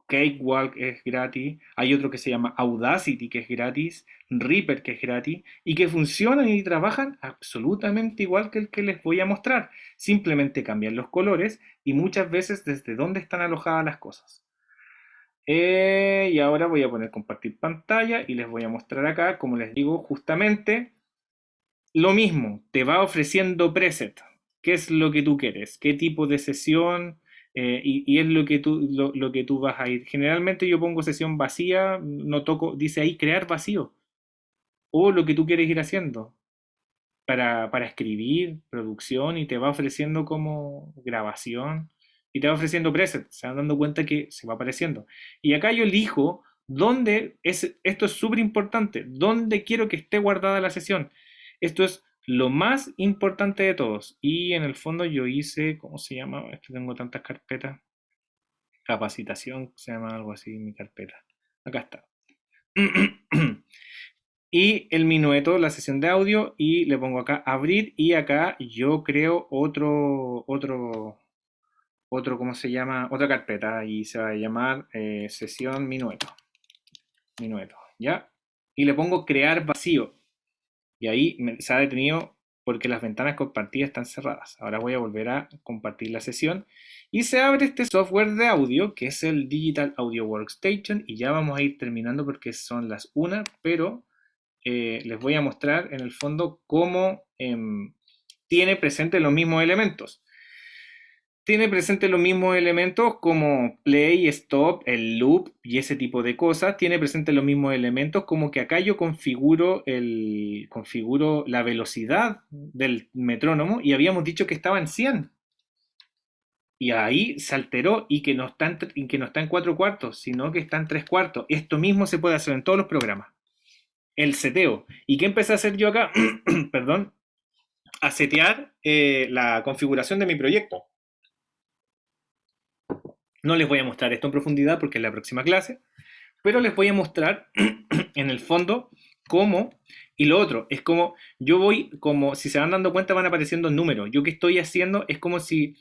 B: Cakewalk es gratis, hay otro que se llama Audacity que es gratis, Reaper que es gratis, y que funcionan y trabajan absolutamente igual que el que les voy a mostrar, simplemente cambian los colores y muchas veces desde dónde están alojadas las cosas. Y ahora voy a poner compartir pantalla y les voy a mostrar acá, como les digo, justamente lo mismo, te va ofreciendo preset. ¿Qué es lo que tú quieres? ¿Qué tipo de sesión? Y es lo que tú vas a ir. Generalmente yo pongo sesión vacía, no toco, dice ahí crear vacío. O lo que tú quieres ir haciendo para escribir, producción, y te va ofreciendo como grabación y te va ofreciendo presets, se van dando cuenta que se va apareciendo. Y acá yo elijo esto es súper importante, dónde quiero que esté guardada la sesión. Esto es lo más importante de todos. Y en el fondo yo hice, ¿cómo se llama? Es que tengo tantas carpetas. Capacitación, se llama algo así mi carpeta. Acá está. Y el minueto, la sesión de audio, y le pongo acá abrir, y acá yo creo ¿cómo se llama? Otra carpeta, y se va a llamar sesión minueto. Minueto, ¿ya? Y le pongo crear vacío. Y ahí se ha detenido porque las ventanas compartidas están cerradas. Ahora voy a volver a compartir la sesión. Y se abre este software de audio, que es el Digital Audio Workstation. Y ya vamos a ir terminando porque son las 1, pero les voy a mostrar en el fondo cómo tiene presente los mismos elementos. Tiene presente los mismos elementos como play, stop, el loop y ese tipo de cosas. Tiene presente los mismos elementos como que acá yo configuro la velocidad del metrónomo y habíamos dicho que estaba en 100. Y ahí se alteró y que no está en 4/4, sino que está en 3/4. Esto mismo se puede hacer en todos los programas. El seteo. ¿Y qué empecé a hacer yo acá? Perdón. A setear la configuración de mi proyecto. No les voy a mostrar esto en profundidad porque es la próxima clase, pero les voy a mostrar en el fondo cómo, y lo otro, es como yo voy, como si se van dando cuenta van apareciendo números. Yo que estoy haciendo es como si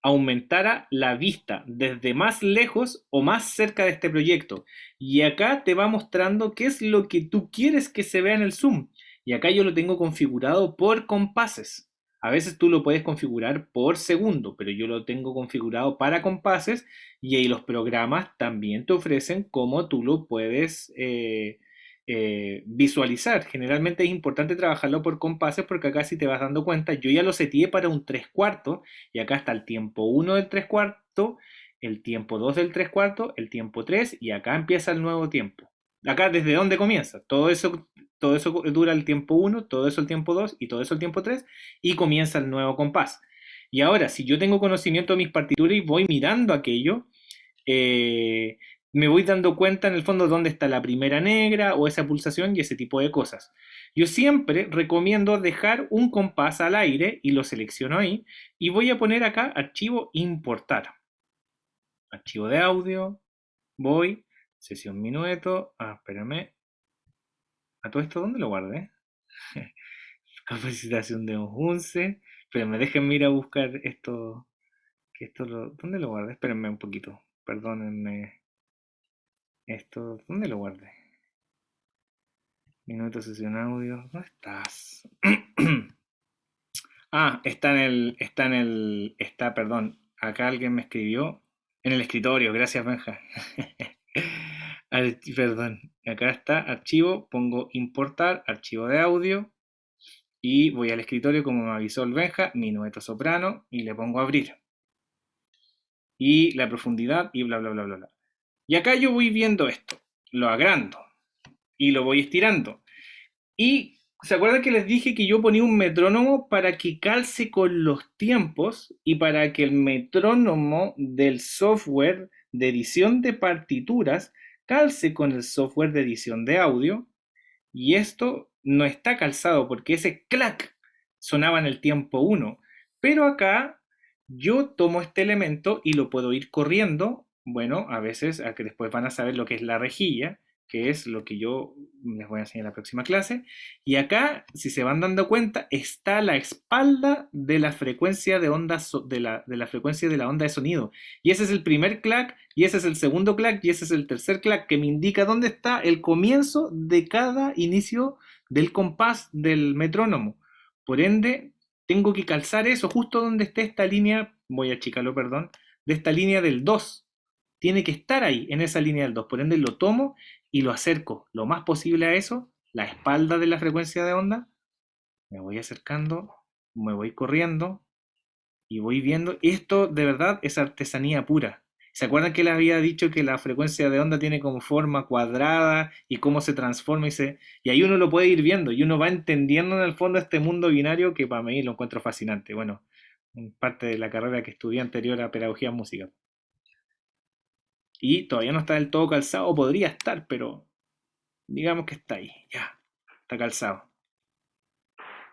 B: aumentara la vista desde más lejos o más cerca de este proyecto. Y acá te va mostrando qué es lo que tú quieres que se vea en el zoom. Y acá yo lo tengo configurado por compases. A veces tú lo puedes configurar por segundo, pero yo lo tengo configurado para compases y ahí los programas también te ofrecen cómo tú lo puedes visualizar. Generalmente es importante trabajarlo por compases porque acá si te vas dando cuenta, yo ya lo seteé para un 3/4 y acá está el tiempo 1 del 3/4, el tiempo 2 del 3/4, el tiempo 3 y acá empieza el nuevo tiempo. Acá desde dónde comienza. Todo eso dura el tiempo 1, todo eso el tiempo 2 y todo eso el tiempo 3 y comienza el nuevo compás. Y ahora, si yo tengo conocimiento de mis partituras y voy mirando aquello, me voy dando cuenta en el fondo dónde está la primera negra o esa pulsación y ese tipo de cosas. Yo siempre recomiendo dejar un compás al aire y lo selecciono ahí y voy a poner acá archivo importar. Archivo de audio, voy, sesión minueto, espérame. ¿A todo esto dónde lo guardé? Capacitación de 11. Espérenme, déjenme ir a buscar esto. ¿Dónde lo guardé? Espérenme un poquito. Perdónenme. Esto, ¿dónde lo guardé? Minuto sesión audio. ¿Dónde estás? Perdón. Acá alguien me escribió. En el escritorio, gracias Benja. Perdón. Acá está, archivo, pongo importar, archivo de audio. Y voy al escritorio como me avisó el Benja, minueto soprano, y le pongo abrir. Y la profundidad y bla, bla, bla, bla, bla. Y acá yo voy viendo esto, lo agrando y lo voy estirando. Y ¿se acuerdan que les dije que yo ponía un metrónomo para que calce con los tiempos y para que el metrónomo del software de edición de partituras calce con el software de edición de audio? Y esto no está calzado porque ese clac sonaba en el tiempo 1. Pero acá yo tomo este elemento y lo puedo ir corriendo. Bueno, a veces, a que después van a saber lo que es la rejilla, que es lo que yo les voy a enseñar en la próxima clase. Y acá, si se van dando cuenta, está la espalda de la frecuencia de onda de la frecuencia de la onda de sonido. Y ese es el primer clac, y ese es el segundo clac, y ese es el tercer clac, que me indica dónde está el comienzo de cada inicio del compás del metrónomo. Por ende, tengo que calzar eso justo donde esté esta línea, voy a achicarlo, perdón, de esta línea del 2. Tiene que estar ahí, en esa línea del 2. Por ende, lo tomo y lo acerco lo más posible a eso, la espalda de la frecuencia de onda. Me voy acercando, me voy corriendo y voy viendo. Esto de verdad es artesanía pura. ¿Se acuerdan que les había dicho que la frecuencia de onda tiene como forma cuadrada y cómo se transforma? Y ahí uno lo puede ir viendo y uno va entendiendo en el fondo este mundo binario que para mí lo encuentro fascinante. Bueno, parte de la carrera que estudié anterior a pedagogía en música. Y todavía no está del todo calzado, podría estar, pero digamos que está ahí, ya, está calzado.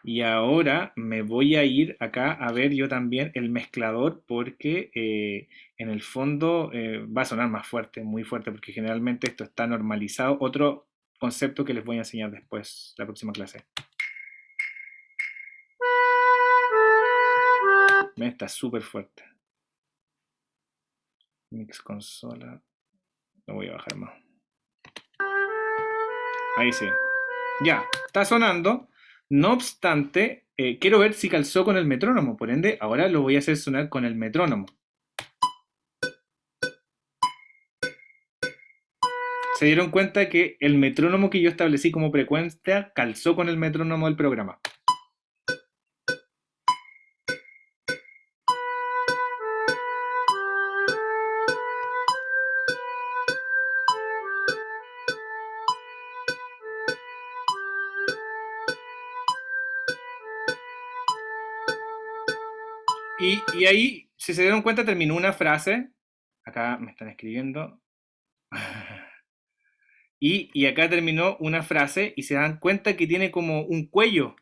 B: Y ahora me voy a ir acá a ver yo también el mezclador porque en el fondo va a sonar más fuerte, muy fuerte, porque generalmente esto está normalizado. Otro concepto que les voy a enseñar después, la próxima clase. Está súper fuerte. Mix consola. Lo voy a bajar más. Ahí sí. Ya, está sonando. No obstante, quiero ver si calzó con el metrónomo. Por ende, ahora lo voy a hacer sonar con el metrónomo. Se dieron cuenta que el metrónomo que yo establecí como frecuencia calzó con el metrónomo del programa. Y ahí, si se dieron cuenta, terminó una frase. Acá me están escribiendo. Y acá terminó una frase y se dan cuenta que tiene como un cuello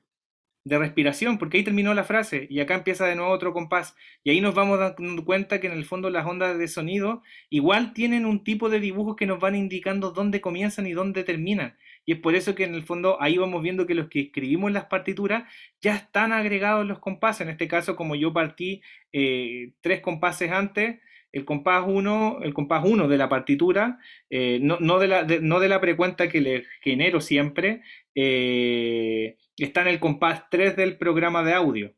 B: de respiración, porque ahí terminó la frase y acá empieza de nuevo otro compás. Y ahí nos vamos dando cuenta que en el fondo las ondas de sonido igual tienen un tipo de dibujos que nos van indicando dónde comienzan y dónde terminan. Y es por eso que en el fondo ahí vamos viendo que los que escribimos las partituras ya están agregados los compases. En este caso, como yo partí 3 compases antes, el compás uno de la partitura, no de la precuenta que le genero siempre, está en el compás 3 del programa de audio.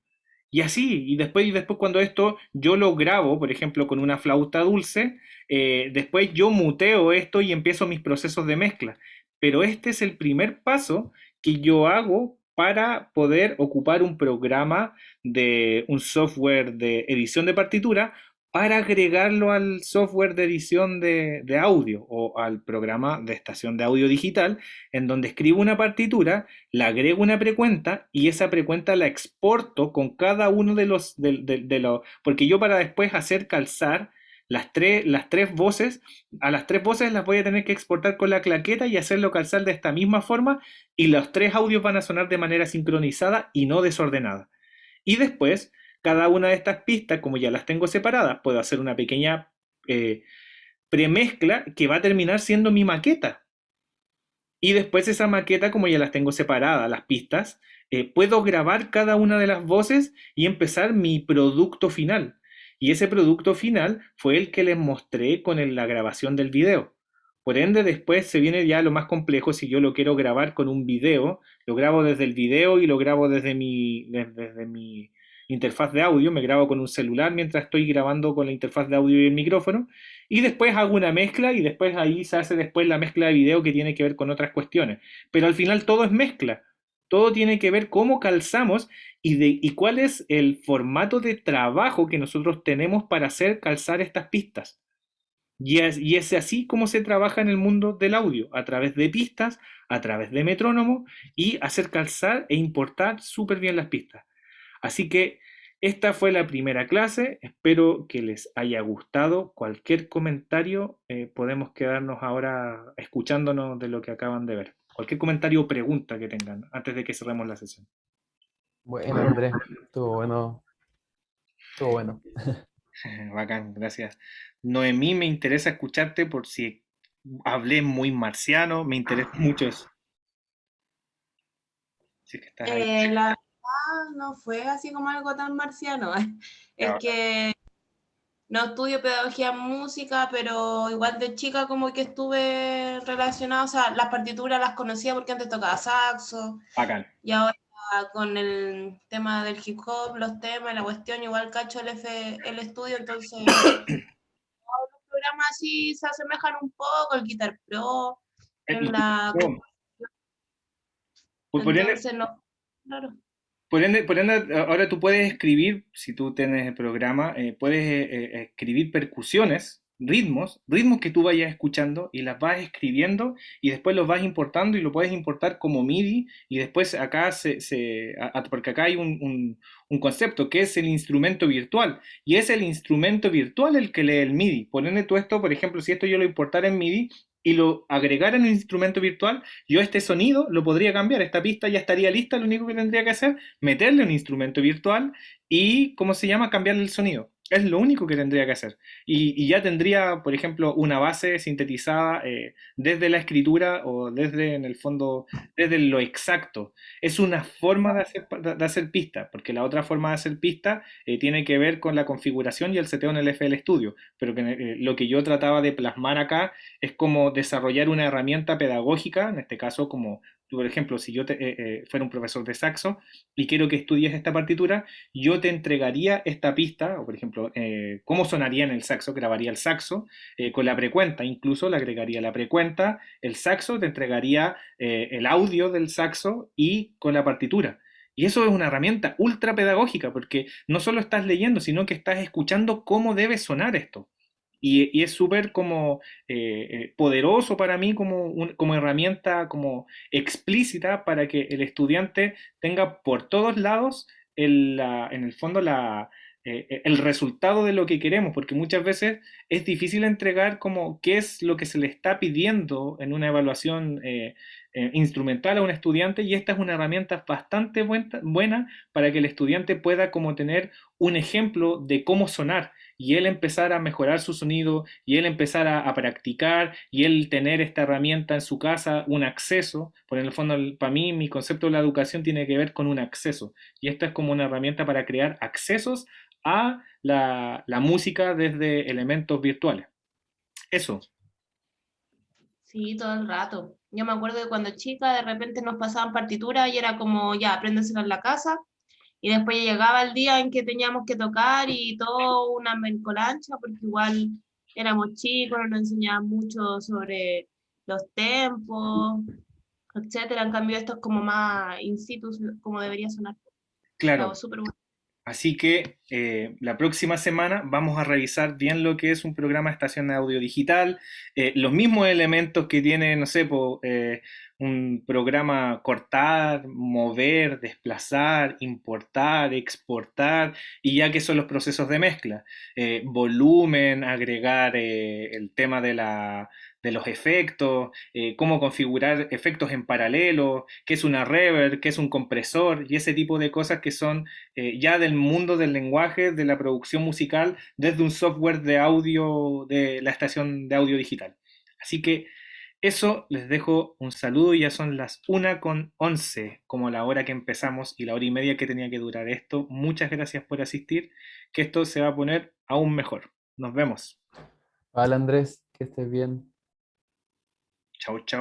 B: Y así, y después cuando esto yo lo grabo, por ejemplo, con una flauta dulce, después yo muteo esto y empiezo mis procesos de mezcla. Pero este es el primer paso que yo hago para poder ocupar un programa de un software de edición de partitura para agregarlo al software de edición de audio o al programa de estación de audio digital, en donde escribo una partitura, la agrego una precuenta y esa precuenta la exporto con cada uno de los, porque yo para después hacer calzar las tres voces, a las 3 voces las voy a tener que exportar con la claqueta y hacerlo calzar de esta misma forma y los 3 audios van a sonar de manera sincronizada y no desordenada. Y después, cada una de estas pistas, como ya las tengo separadas, puedo hacer una pequeña premezcla que va a terminar siendo mi maqueta. Y después esa maqueta, como ya las tengo separadas, las pistas, puedo grabar cada una de las voces y empezar mi producto final. Y ese producto final fue el que les mostré con la grabación del video. Por ende, después se viene ya lo más complejo. Si yo lo quiero grabar con un video, lo grabo desde el video y lo grabo desde mi interfaz de audio. Me grabo con un celular mientras estoy grabando con la interfaz de audio y el micrófono y después hago una mezcla y después ahí se hace después la mezcla de video que tiene que ver con otras cuestiones. Pero al final todo es mezcla. Todo tiene que ver cómo calzamos y cuál es el formato de trabajo que nosotros tenemos para hacer calzar estas pistas. Y es así como se trabaja en el mundo del audio, a través de pistas, a través de metrónomo y hacer calzar e importar súper bien las pistas. Así que esta fue la primera clase, espero que les haya gustado. Cualquier comentario, podemos quedarnos ahora escuchándonos de lo que acaban de ver. Cualquier comentario o pregunta que tengan antes de que cerremos la sesión.
D: Bueno, Andrés, estuvo bueno. Estuvo bueno.
B: Bacán, gracias. Noemí, me interesa escucharte por si hablé muy marciano, me interesa mucho eso. Si es que estás ahí.
A: La verdad no fue así como algo tan marciano. Es que no estudio pedagogía en música, pero igual de chica como que estuve relacionada, o sea, las partituras las conocía porque antes tocaba saxo,
B: Bacán.
A: y ahora con el tema del hip hop, los temas, la cuestión, igual cacho el estudio, entonces todos los programas así se asemejan un poco, el Guitar Pro, en la... Entonces no, claro.
B: Por ende, ahora tú puedes escribir, si tú tienes el programa, puedes escribir percusiones, ritmos que tú vayas escuchando y las vas escribiendo y después los vas importando y lo puedes importar como MIDI y después acá porque acá hay un concepto que es el instrumento virtual y es el instrumento virtual el que lee el MIDI. Por ende, tú esto, por ejemplo, si esto yo lo importara en MIDI, y lo agregara en el instrumento virtual, yo este sonido lo podría cambiar, esta pista ya estaría lista, lo único que tendría que hacer, meterle un instrumento virtual y, ¿cómo se llama?, cambiarle el sonido. Es lo único que tendría que hacer. Y ya tendría, por ejemplo, una base sintetizada desde la escritura o desde, en el fondo, desde lo exacto. Es una forma de hacer pista, porque la otra forma de hacer pista tiene que ver con la configuración y el seteo en el FL Studio. Pero que, lo que yo trataba de plasmar acá es como desarrollar una herramienta pedagógica, en este caso como, por ejemplo, si yo fuera un profesor de saxo y quiero que estudies esta partitura, yo te entregaría esta pista, o por ejemplo, cómo sonaría en el saxo, grabaría el saxo con la precuenta, incluso le agregaría la precuenta, el saxo, te entregaría el audio del saxo y con la partitura. Y eso es una herramienta ultra pedagógica, porque no solo estás leyendo, sino que estás escuchando cómo debe sonar esto. Y es súper como poderoso para mí como, como herramienta como explícita para que el estudiante tenga por todos lados en el fondo el resultado de lo que queremos, porque muchas veces es difícil entregar como qué es lo que se le está pidiendo en una evaluación instrumental a un estudiante, y esta es una herramienta bastante buena para que el estudiante pueda como tener un ejemplo de cómo sonar y él empezar a mejorar su sonido y él empezar a practicar y él tener esta herramienta en su casa, un acceso, porque en el fondo para mí mi concepto de la educación tiene que ver con un acceso y esta es como una herramienta para crear accesos a la música desde elementos virtuales. Eso.
A: Sí, todo el rato. Yo me acuerdo que cuando chica de repente nos pasaban partituras y era como, ya, apréndeselo en la casa. Y después ya llegaba el día en que teníamos que tocar y todo una mencolancha, porque igual éramos chicos, no nos enseñaban mucho sobre los tempos, etcétera. En cambio, esto es como más in situ, como debería sonar.
B: Claro.
A: Está súper bueno.
B: Así que la próxima semana vamos a revisar bien lo que es un programa de estación de audio digital, los mismos elementos que tiene, no sé, un programa cortar, mover, desplazar, importar, exportar, y ya que son los procesos de mezcla, volumen, agregar el tema de los efectos, cómo configurar efectos en paralelo, qué es una reverb, qué es un compresor, y ese tipo de cosas que son ya del mundo del lenguaje, de la producción musical, desde un software de audio de la estación de audio digital. Así que eso, les dejo un saludo, ya son las 1:11, como la hora que empezamos y la hora y media que tenía que durar esto. Muchas gracias por asistir, que esto se va a poner aún mejor. Nos vemos.
D: Vale, Andrés, que estés bien.
B: Chao, chao.